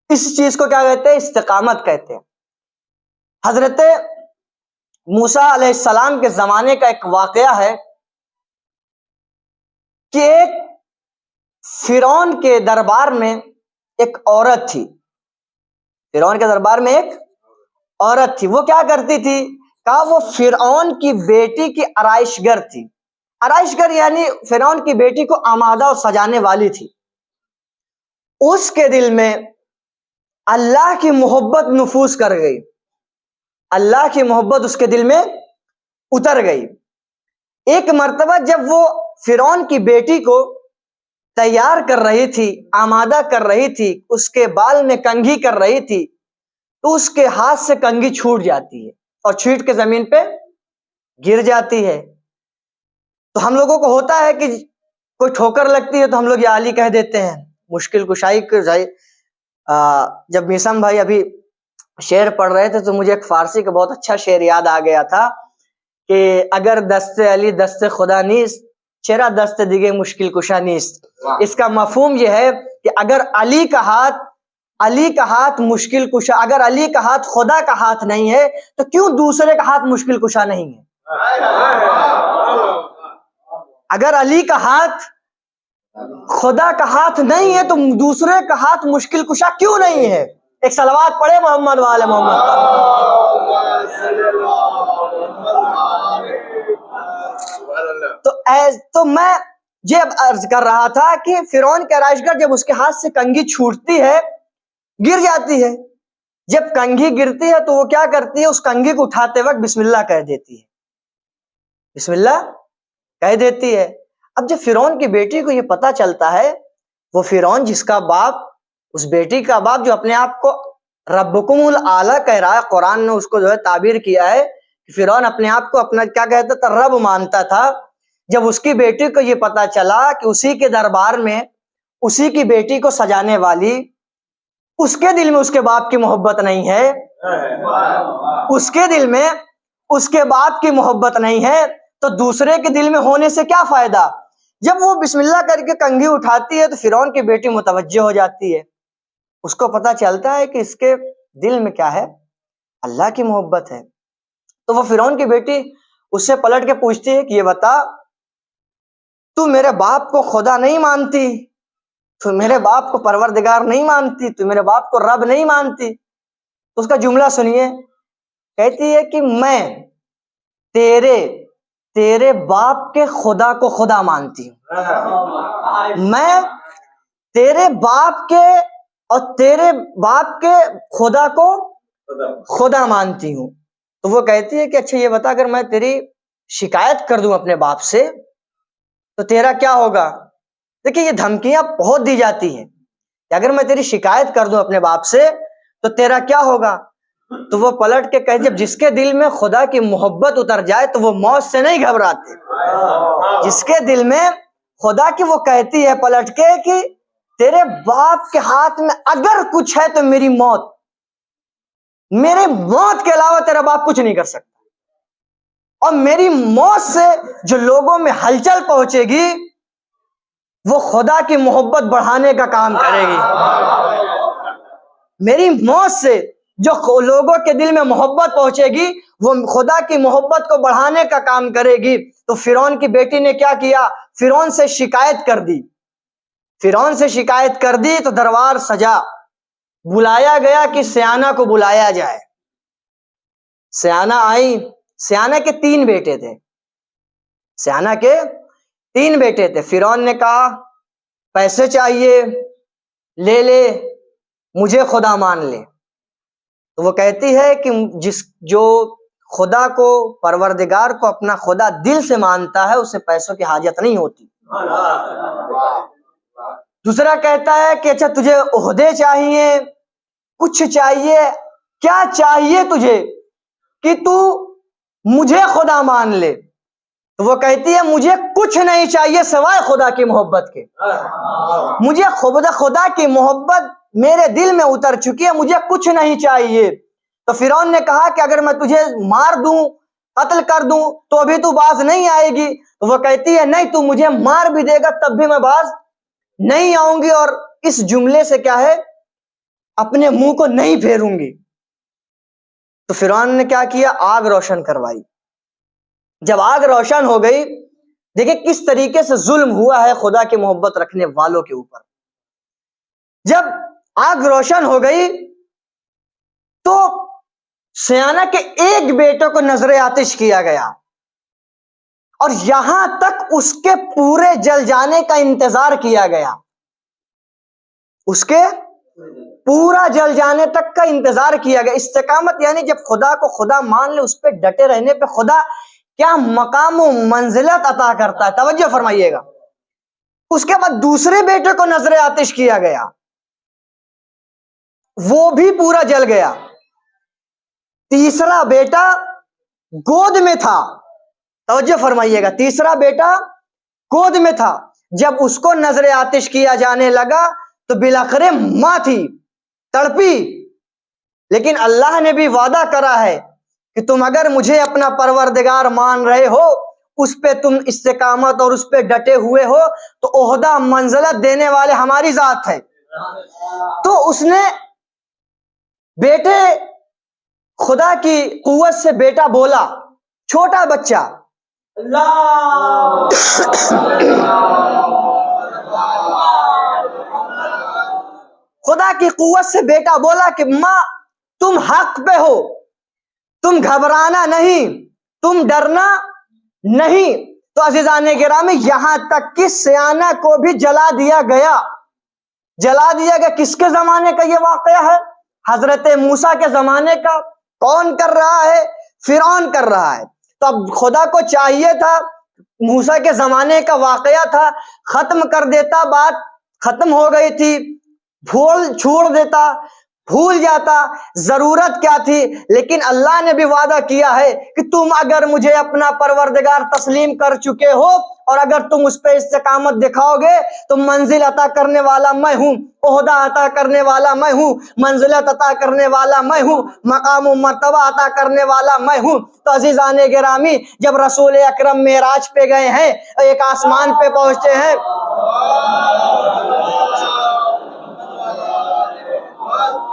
اس چیز کو کیا کہتے ہیں؟ استقامت کہتے ہیں۔ حضرت موسیٰ علیہ السلام کے زمانے کا ایک واقعہ ہے کہ ایک فرعون کے دربار میں ایک عورت تھی، فرعون کے دربار میں ایک عورت تھی، وہ کیا کرتی تھی؟ کہا وہ فرعون کی بیٹی کی آرائش گر تھی۔ آرائش گر یعنی فرعون کی بیٹی کو آمادہ اور سجانے والی تھی۔ اس کے دل میں اللہ کی محبت نفوذ کر گئی، اللہ کی محبت اس کے دل میں اتر گئی۔ ایک مرتبہ جب وہ فرعون کی بیٹی کو تیار کر رہی تھی، آمادہ کر رہی تھی، اس کے بال میں کنگھی کر رہی تھی تو اس کے ہاتھ سے کنگھی چھوٹ جاتی ہے اور چھیٹ کے زمین پہ گر جاتی ہے۔ تو ہم لوگوں کو ہوتا ہے کہ کوئی ٹھوکر لگتی ہے تو ہم لوگ یا علی کہہ دیتے ہیں، مشکل کشائی کے جب میسم بھائی ابھی شعر پڑھ رہے تھے تو مجھے ایک فارسی کا بہت اچھا شعر یاد آ گیا تھا کہ اگر دست علی دست خدا نیست چرا دست دیگه مشکل کشا نیست. اس کا مفہوم یہ ہے کہ اگر علی کا ہاتھ مشکل کشا، اگر علی کا ہاتھ خدا کا ہاتھ نہیں ہے تو کیوں دوسرے کا ہاتھ مشکل کشا نہیں ہے؟ اگر علی کا ہاتھ خدا کا ہاتھ نہیں ہے تو دوسرے کا ہاتھ مشکل کشا کیوں نہیں ہے؟ ایک صلوات پڑھے محمد وآل محمد تو میں یہ عرض کر رہا تھا کہ فرعون کے آرائشگر جب اس کے ہاتھ سے کنگھی چھوٹتی ہے، گر جاتی ہے، جب کنگھی گرتی ہے تو وہ کیا کرتی ہے؟ اس کنگھی کو اٹھاتے وقت بسم اللہ کہہ دیتی ہے، بسم اللہ کہہ دیتی ہے۔ اب جب فرعون کی بیٹی کو یہ پتا چلتا ہے، وہ فرعون جس کا باپ، اس بیٹی کا باپ جو اپنے آپ کو ربکم الاعلیٰ کہہ رہا ہے، قرآن نے اس کو جو ہے تعبیر کیا ہے کہ فرعون اپنے آپ کو اپنا کیا کہتا تھا؟ رب مانتا تھا۔ جب اس کی بیٹی کو یہ پتا چلا کہ اسی کے دربار میں اسی کی بیٹی کو سجانے والی، اس کے دل میں اس کے باپ کی محبت نہیں ہے، اس کے دل میں اس کے باپ کی محبت نہیں ہے، تو دوسرے کے دل میں ہونے سے کیا فائدہ؟ جب وہ بسم اللہ کر کے کنگھی اٹھاتی ہے تو فرعون کی بیٹی متوجہ ہو جاتی ہے، اس کو پتا چلتا ہے کہ اس کے دل میں کیا ہے؟ اللہ کی محبت ہے۔ تو وہ فرعون کی بیٹی اس سے پلٹ کے پوچھتی ہے کہ یہ بتا، تو میرے باپ کو خدا نہیں مانتی، تو میرے باپ کو پروردگار نہیں مانتی، تو میرے باپ کو رب نہیں مانتی؟ تو اس کا جملہ سنیے، کہتی ہے کہ میں تیرے باپ کے خدا کو خدا مانتی ہوں، میں تیرے باپ کے اور تیرے باپ کے خدا کو خدا مانتی ہوں۔ تو وہ کہتی ہے کہ اچھا یہ بتا، اگر میں تیری شکایت کر دوں اپنے باپ سے تو تیرا کیا ہوگا؟ دیکھیں یہ دھمکیاں بہت دی جاتی ہیں کہ اگر میں تیری شکایت کر دوں اپنے باپ سے تو تیرا کیا ہوگا؟ تو وہ پلٹ کے کہے، جب جس کے دل میں خدا کی محبت اتر جائے تو وہ موت سے نہیں گھبراتے۔ جس کے دل میں خدا کی، وہ کہتی ہے پلٹ کے کہ تیرے باپ کے ہاتھ میں اگر کچھ ہے تو میری موت، میرے موت کے علاوہ تیرا باپ کچھ نہیں کر سکتا، اور میری موت سے جو لوگوں میں ہلچل پہنچے گی وہ خدا کی محبت بڑھانے کا کام کرے گی۔ میری موت سے جو لوگوں کے دل میں محبت پہنچے گی وہ خدا کی محبت کو بڑھانے کا کام کرے گی۔ تو فرعون کی بیٹی نے کیا کیا؟ فرعون سے شکایت کر دی، فرعون سے شکایت کر دی تو دربار سجا، بلایا گیا کہ سیانہ کو بلایا جائے۔ سیانہ آئی، سیانہ کے 3 بیٹے تھے، سیانہ کے 3 بیٹے تھے۔ فرعون نے کہا پیسے چاہیے، لے لے، مجھے خدا مان لے۔ تو وہ کہتی ہے کہ جو خدا کو، پروردگار کو اپنا خدا دل سے مانتا ہے اسے پیسوں کی حاجت نہیں ہوتی۔ دوسرا کہتا ہے کہ اچھا تجھے عہدے چاہیے، کچھ چاہیے، کیا چاہیے تجھے کہ تو مجھے خدا مان لے؟ تو وہ کہتی ہے مجھے کچھ نہیں چاہیے سوائے خدا کی محبت کے، مجھے خدا کی محبت میرے دل میں اتر چکی ہے، مجھے کچھ نہیں چاہیے۔ تو فرعون نے کہا کہ اگر میں تجھے مار دوں، قتل کر دوں تو ابھی تو باز نہیں آئے گی؟ تو وہ کہتی ہے نہیں، تو مجھے مار بھی دے گا تب بھی میں باز نہیں آؤں گی، اور اس جملے سے کیا ہے؟ اپنے منہ کو نہیں پھیروں گی۔ تو فرعون نے کیا کیا؟ آگ روشن کروائی۔ جب آگ روشن ہو گئی، دیکھیں کس طریقے سے ظلم ہوا ہے خدا کی محبت رکھنے والوں کے اوپر۔ جب آگ روشن ہو گئی تو سیانہ کے ایک بیٹے کو نظر آتش کیا گیا، اور یہاں تک اس کے پورے جل جانے کا انتظار کیا گیا، اس کے پورا جل جانے تک کا انتظار کیا گیا۔ استقامت یعنی جب خدا کو خدا مان لے، اس پہ ڈٹے رہنے پہ خدا کیا مقام و منزلت عطا کرتا ہے، توجہ فرمائیے گا۔ اس کے بعد دوسرے بیٹے کو نظر آتش کیا گیا، وہ بھی پورا جل گیا۔ تیسرا بیٹا گود میں تھا، توجہ فرمائیے گا، تیسرا بیٹا گود میں تھا۔ جب اس کو نظر آتش کیا جانے لگا تو بالآخر ماں تھی، تڑپی، لیکن اللہ نے بھی وعدہ کرا ہے کہ تم اگر مجھے اپنا پروردگار مان رہے ہو، اس پہ تم استقامت اور اس پہ ڈٹے ہوئے ہو تو عہدہ منزلت دینے والے ہماری ذات ہے. تو اس نے بیٹے خدا کی قوت سے بیٹا بولا، چھوٹا بچہ. خدا کی قوت سے بیٹا بولا کہ ماں تم حق پہ ہو، تم گھبرانا نہیں، تم ڈرنا نہیں. تو عزیزان گرامی یہاں تک کہ سیانہ کو بھی جلا دیا گیا. جلا دیا گیا. کس کے زمانے کا یہ واقعہ ہے؟ حضرت موسیٰ کے زمانے کا. کون کر رہا ہے؟ فرعون کر رہا ہے. تو اب خدا کو چاہیے تھا، موسیٰ کے زمانے کا واقعہ تھا، ختم کر دیتا، بات ختم ہو گئی تھی، چھوڑ دیتا، بھول جاتا، ضرورت کیا تھی. لیکن اللہ نے بھی وعدہ کیا ہے کہ تم اگر مجھے اپنا پروردگار تسلیم کر چکے ہو اور اگر تم اس پہ استقامت دکھاؤ گے تو منزل عطا کرنے والا میں ہوں، عہدہ عطا کرنے والا میں ہوں، منزلت عطا کرنے والا میں ہوں، مقام و مرتبہ عطا کرنے والا میں ہوں. تو عزیزان گرامی جب رسول اکرم معراج پہ گئے ہیں، ایک آسمان پہ پہنچے ہیں،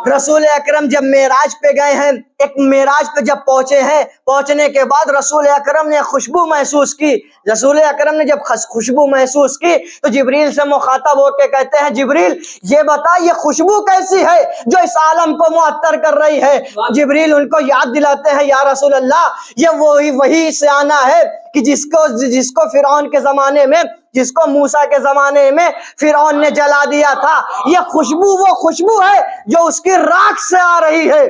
رسول اکرم جب معراج پہ گئے ہیں، ایک معراج پہ جب پہنچے ہیں، پہنچنے کے بعد رسول اکرم نے خوشبو محسوس کی. رسول اکرم نے جب خوشبو محسوس کی تو جبریل سے مخاطب ہو کے کہتے ہیں جبریل یہ بتا یہ خوشبو کیسی ہے جو اس عالم کو معطر کر رہی ہے. جبریل ان کو یاد دلاتے ہیں یا رسول اللہ یہ وہی سیانہ ہے کہ جس کو فرعون کے زمانے میں، جس کو موسیٰ کے زمانے میں فرعون نے جلا دیا تھا. یہ خوشبو وہ خوشبو ہے جو اس کی راکھ سے آ رہی ہے.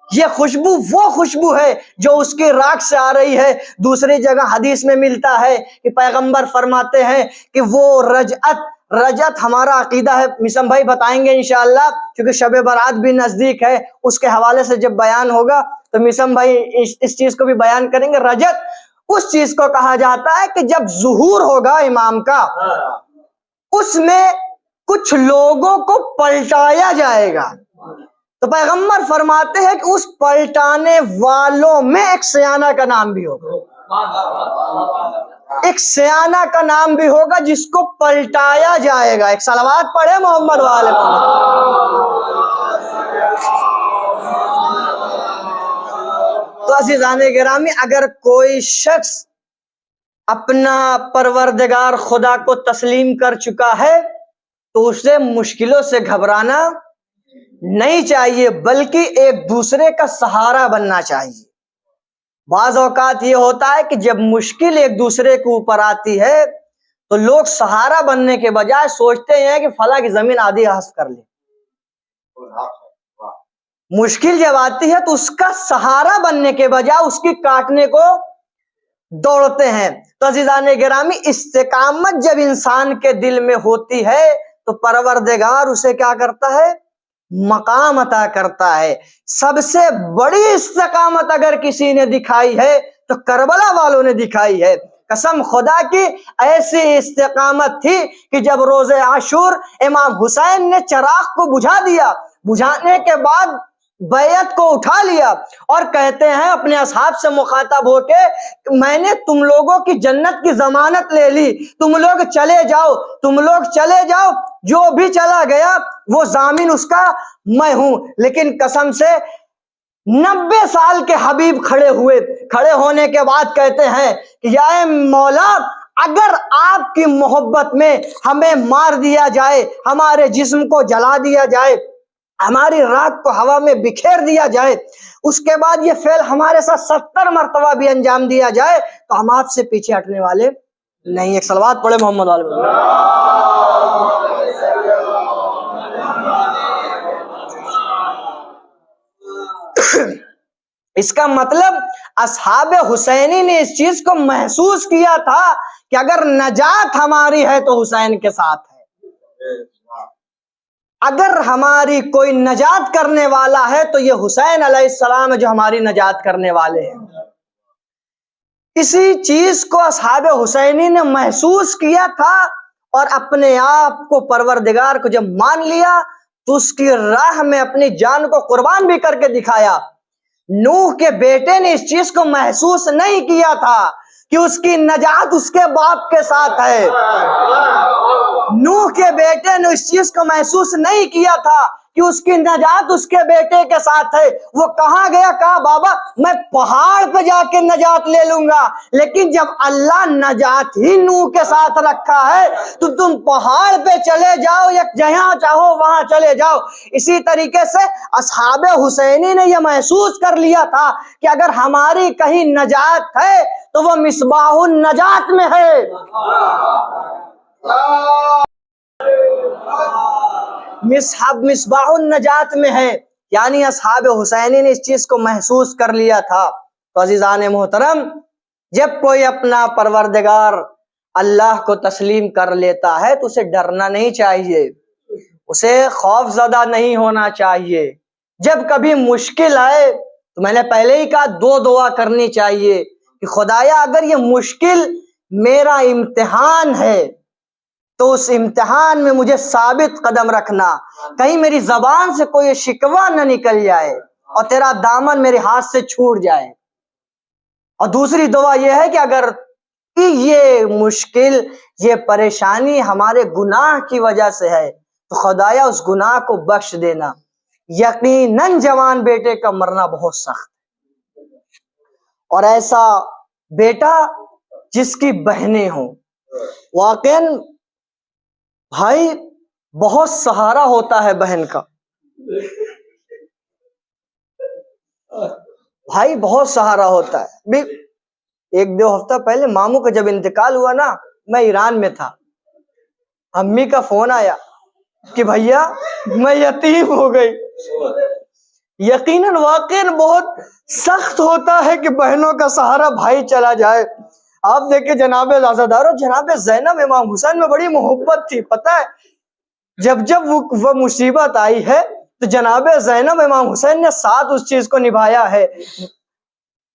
یہ خوشبو وہ خوشبو ہے جو اس کی راکھ سے آ رہی ہے. دوسری جگہ حدیث میں ملتا ہے کہ پیغمبر فرماتے ہیں کہ وہ رجعت ہمارا عقیدہ ہے. مسم بھائی بتائیں گے انشاءاللہ کیونکہ شب برات بھی نزدیک ہے، اس کے حوالے سے جب بیان ہوگا تو مسم بھائی اس چیز کو بھی بیان کریں گے. رجعت اس چیز کو کہا جاتا ہے کہ جب ظہور ہوگا امام کا، اس میں کچھ لوگوں کو پلٹایا جائے گا. تو پیغمبر فرماتے ہیں کہ اس پلٹانے والوں میں ایک سیانہ کا نام بھی ہوگا، ایک سیانہ کا نام بھی ہوگا جس کو پلٹایا جائے گا. ایک صلوات پڑھے محمد والے محمد. تو عزیزان گرامی اگر کوئی شخص اپنا پروردگار خدا کو تسلیم کر چکا ہے تو اسے مشکلوں سے گھبرانا نہیں چاہیے بلکہ ایک دوسرے کا سہارا بننا چاہیے. بعض اوقات یہ ہوتا ہے کہ جب مشکل ایک دوسرے کے اوپر آتی ہے تو لوگ سہارا بننے کے بجائے سوچتے ہیں کہ فلاں کی زمین آدھی حسب کر لیں. مشکل جب آتی ہے تو اس کا سہارا بننے کے بجائے اس کی کاٹنے کو دوڑتے ہیں. تو عزیزان گرامی استقامت جب انسان کے دل میں ہوتی ہے تو پروردگار اسے کیا کرتا ہے؟ مقام عطا کرتا ہے. سب سے بڑی استقامت اگر کسی نے دکھائی ہے تو کربلا والوں نے دکھائی ہے. قسم خدا کی ایسی استقامت تھی کہ جب روز عاشور امام حسین نے چراغ کو بجھا دیا، بجھانے کے بعد بیعت کو اٹھا لیا اور کہتے ہیں اپنے اصحاب سے مخاطب ہو کے میں نے تم لوگوں کی جنت کی ضمانت لے لی، تم لوگ چلے جاؤ، تم لوگ چلے جاؤ، جو بھی چلا گیا وہ ضامن اس کا میں ہوں. لیکن قسم سے 90 سال کے حبیب کھڑے ہوئے، کھڑے ہونے کے بعد کہتے ہیں کہ یا مولا اگر آپ کی محبت میں ہمیں مار دیا جائے، ہمارے جسم کو جلا دیا جائے، ہماری راکھ کو ہوا میں بکھیر دیا جائے، اس کے بعد یہ فعل ہمارے ساتھ 70 مرتبہ بھی انجام دیا جائے تو ہم آپ سے پیچھے ہٹنے والے نہیں. ایک صلوات پڑھے محمد علیہ. اس کا مطلب اصحاب حسینی نے اس چیز کو محسوس کیا تھا کہ اگر نجات ہماری ہے تو حسین کے ساتھ ہے، اگر ہماری کوئی نجات کرنے والا ہے تو یہ حسین علیہ السلام ہے جو ہماری نجات کرنے والے ہیں. اسی چیز کو اصحاب حسینی نے محسوس کیا تھا اور اپنے آپ کو پروردگار کو جب مان لیا تو اس کی راہ میں اپنی جان کو قربان بھی کر کے دکھایا. نوح کے بیٹے نے اس چیز کو محسوس نہیں کیا تھا کہ اس کی نجات اس کے باپ کے ساتھ ہے۔ نوح کے بیٹے نے اس چیز کو محسوس نہیں کیا تھا کہ اس کی نجات اس کے بیٹے کے ساتھ ہے۔ وہ کہاں گیا، کہا بابا میں پہاڑ پہ جا کے نجات لے لوں گا، لیکن جب اللہ نجات ہی نوح کے ساتھ رکھا ہے تو تم پہاڑ پہ چلے جاؤ یا جہاں چاہو وہاں چلے جاؤ۔ اسی طریقے سے اصحاب حسینی نے یہ محسوس کر لیا تھا کہ اگر ہماری کہیں نجات ہے تو وہ مصباح النجات میں ہے۔ مصباح النجات میں ہے، یعنی اصحاب حسینی نے اس چیز کو محسوس کر لیا تھا۔ تو عزیزان محترم، جب کوئی اپنا پروردگار اللہ کو تسلیم کر لیتا ہے تو اسے ڈرنا نہیں چاہیے، اسے خوف زدہ نہیں ہونا چاہیے۔ جب کبھی مشکل آئے تو میں نے پہلے ہی کہا دو دعا کرنی چاہیے کہ خدایا اگر یہ مشکل میرا امتحان ہے تو اس امتحان میں مجھے ثابت قدم رکھنا، کہیں میری زبان سے کوئی شکوہ نہ نکل جائے اور تیرا دامن میرے ہاتھ سے چھوٹ جائے۔ اور دوسری دعا یہ ہے کہ اگر یہ مشکل، یہ پریشانی ہمارے گناہ کی وجہ سے ہے تو خدایا اس گناہ کو بخش دینا۔ یقیناً جوان بیٹے کا مرنا بہت سخت ہے، اور ایسا بیٹا جس کی بہنیں ہوں، واقعاً بھائی بہت سہارا ہوتا ہے بہن کا، بھائی بہت سہارا ہوتا ہے۔ بھی ایک دو ہفتہ پہلے ماموں کا جب انتقال ہوا نا، میں ایران میں تھا، امی کا فون آیا کہ بھیا میں یتیم ہو گئی۔ یقیناً واقعاً بہت سخت ہوتا ہے کہ بہنوں کا سہارا بھائی چلا جائے۔ آپ دیکھیں جناب عزادارو، جناب زینب امام حسین میں بڑی محبت تھی، پتہ ہے جب وہ مصیبت آئی ہے تو جناب زینب امام حسین نے ساتھ اس چیز کو نبھایا ہے۔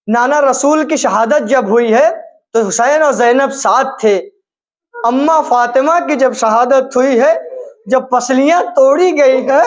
نانا رسول کی شہادت جب ہوئی ہے تو حسین اور زینب ساتھ تھے۔ اماں فاطمہ کی جب شہادت ہوئی ہے، جب پسلیاں توڑی گئی ہے،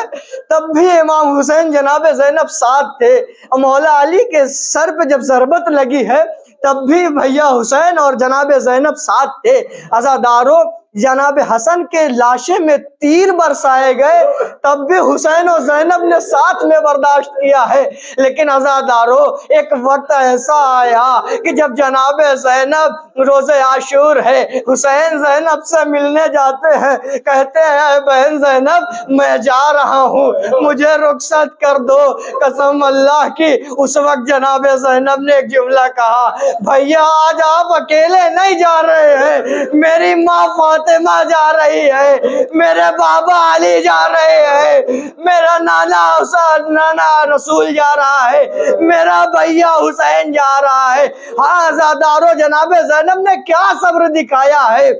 تب بھی امام حسین جناب زینب ساتھ تھے۔ اور مولا علی کے سر پہ جب ضربت لگی ہے تب بھی بھیا حسین اور جناب زینب ساتھ تھے۔ عزادارو، جناب حسن کے لاشے میں تیر برسائے گئے تب بھی حسین اور زینب نے ساتھ میں برداشت کیا ہے۔ لیکن عزادارو، ایک وقت ایسا آیا کہ جب جناب زینب روز عاشور ہے، حسین زینب سے ملنے جاتے ہیں، کہتے ہیں اے بہن زینب میں جا رہا ہوں، مجھے رخصت کر دو۔ قسم اللہ کی، اس وقت جناب زینب نے ایک جملہ کہا، بھیا آج آپ اکیلے نہیں جا رہے ہیں، میری ماں فاطمہ جا رہی ہے، میرے بابا علی جا رہے ہیں، میرا نانا رسول جا رہا ہے، میرا بھیا حسین جا رہا ہے۔ ہاں عزادارو، جناب زینب نے کیا صبر دکھایا ہے،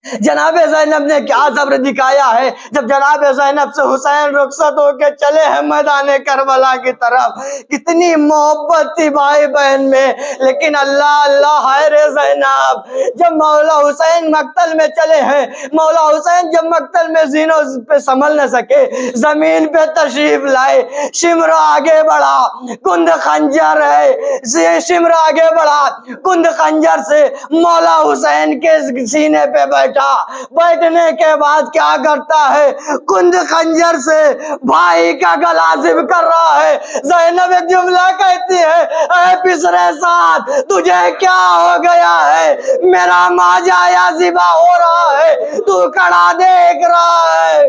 جناب زینب نے کیا صبر دکھایا ہے۔ جب جناب زینب سے حسین رخصت ہو کے چلے ہیں میدان کربلا کی طرف، کتنی محبت تھی بھائی بہن میں، لیکن اللہ ہائے رے زینب، جب مولا حسین مقتل میں چلے ہیں، مولا حسین جب مقتل میں زینوں پہ سنبھل نہ سکے، زمین پہ تشریف لائے، شمر آگے بڑھا، کند خنجر ہے، شمر آگے بڑھا، کند خنجر سے مولا حسین کے سینے پہ بیٹھنے کے بعد کیا کرتا ہے، کند خنجر سے بھائی کا گلا ذب کر رہا ہے۔ زینب ایک جملہ کہتی ہے، اے پسرے ساتھ تجھے کیا ہو گیا ہے، میرا ماجا یا ذبح ہو رہا ہے، تو کھڑا دیکھ رہا ہے۔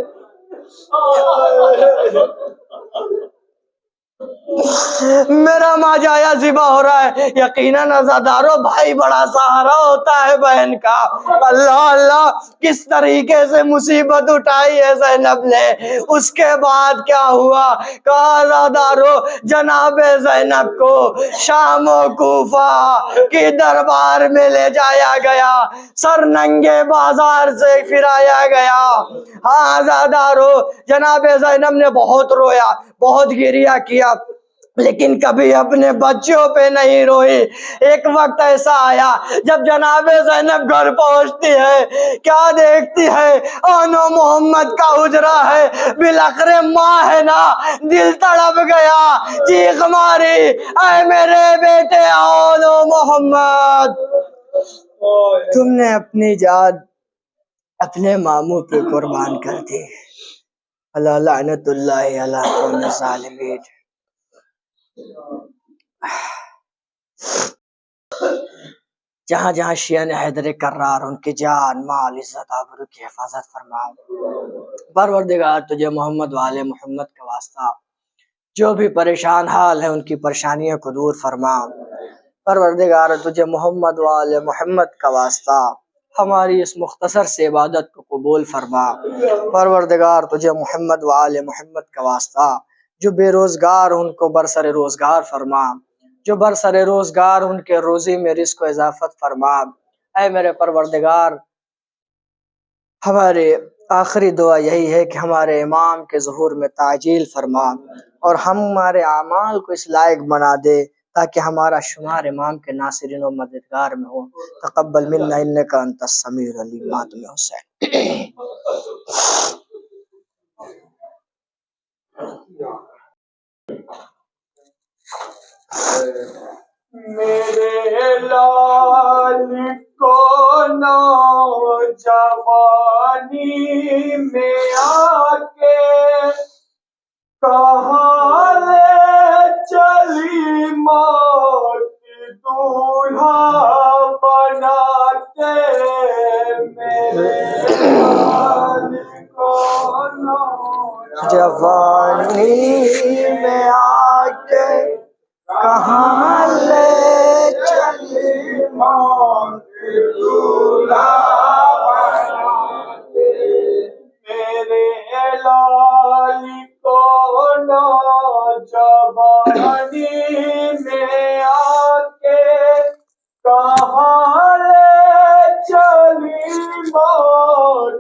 میرا ماجایا ذبح ہو رہا ہے۔ یقیناً عزادارو، بھائی بڑا سہارا ہوتا ہے بہن کا۔ اللہ کس طریقے سے مصیبت اٹھائی ہے زینب نے۔ اس کے بعد کیا ہوا، کہا عزادارو، جناب زینب کو شام و کوفہ کی دربار میں لے جایا گیا، سر ننگے بازار سے پھرایا گیا۔ ہاں عزادارو، جناب زینب نے بہت رویا، بہت گریہ کیا، لیکن کبھی اپنے بچوں پہ نہیں روئی۔ ایک وقت ایسا آیا جب جناب زینب گھر پہنچتی ہے، کیا دیکھتی ہے، آنو محمد کا حجرہ ہے، بلاخرے ماں ہے نا، دل تڑپ گیا، چیخ ماری، اے میرے بیٹے آنو محمد۔ تم نے اپنی جان اپنے ماموں پہ قربان کر دی. اللہ لعنت اللہ علی قوم الظالمین. جہاں جہاں شیعہ نے حیدر کرار ان کی جان مال عزت آبرو کی حفاظت فرما. پروردگار تجھے محمد والے محمد کا واسطہ جو بھی پریشان حال ہے ان کی پریشانیوں کو دور فرما. پروردگار تجھے محمد والے محمد کا واسطہ ہماری اس مختصر سے عبادت کو قبول فرما. پروردگار تجھے محمد والے محمد کا واسطہ جو بے روزگار ان کو برسر روزگار فرما. جو برسر روزگار ان کے روزی میں رزق و اضافت فرما. اے میرے پروردگار ہمارے آخری دعا یہی ہے کہ ہمارے امام کے ظہور میں تعجیل فرما اور ہمارے اعمال کو اس لائق بنا دے تاکہ ہمارا شمار امام کے ناصرین و مددگار میں ہو. تقبل منا انک انت السمیع العلیم. ماتم حسین. میرے لال کو نوجوانی میں آ کے کہاں لے چلی موت دولہا بنا کے. میرے لال کو جوانی میں آ کے کہاں لے چلی موت دولہا بنا کے. میرے لال کو نوجوانی میں آ کے کہاں لے چلی موت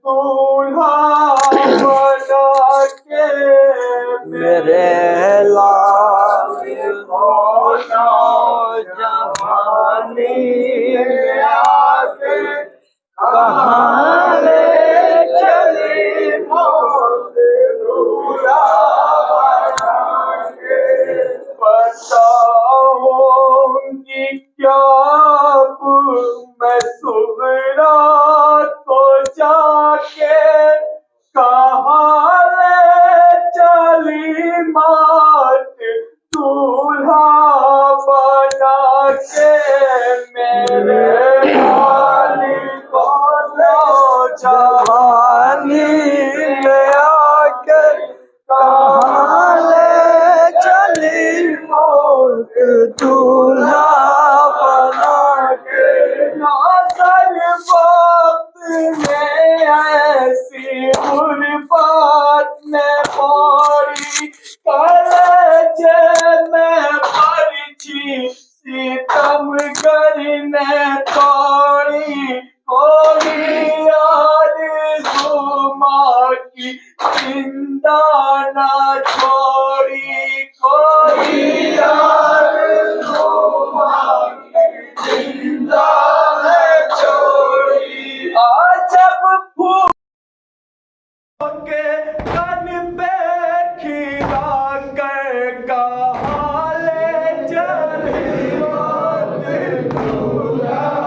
دولہا بنا کے. میرے لال کو نوجوانی میں آ کے کہاں لے چلی موت دولہا بنا کے. بتاؤں گی کیا اب میں صغرا کو جا کے کہاں لے چلی موت دولہا بنا کے. میرے لال کو نوجوانی میں آ کے کہاں لے چلی موت دولہا بنا کے. ناظر وقت میں ایسی غربت میں پوری کلیجے میں پرچی ستم کرنے توڑی. کوئی آرزو ماں کی زندہ نہ چھوڑی. کوئی آرزو ماں کی زندہ نہ چھوڑی. جب پھول کے کن پہ کھلا کر کہاں لے چلی موت دولہا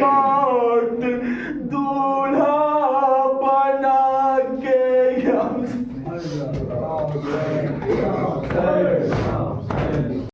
موت دولہا بنا کے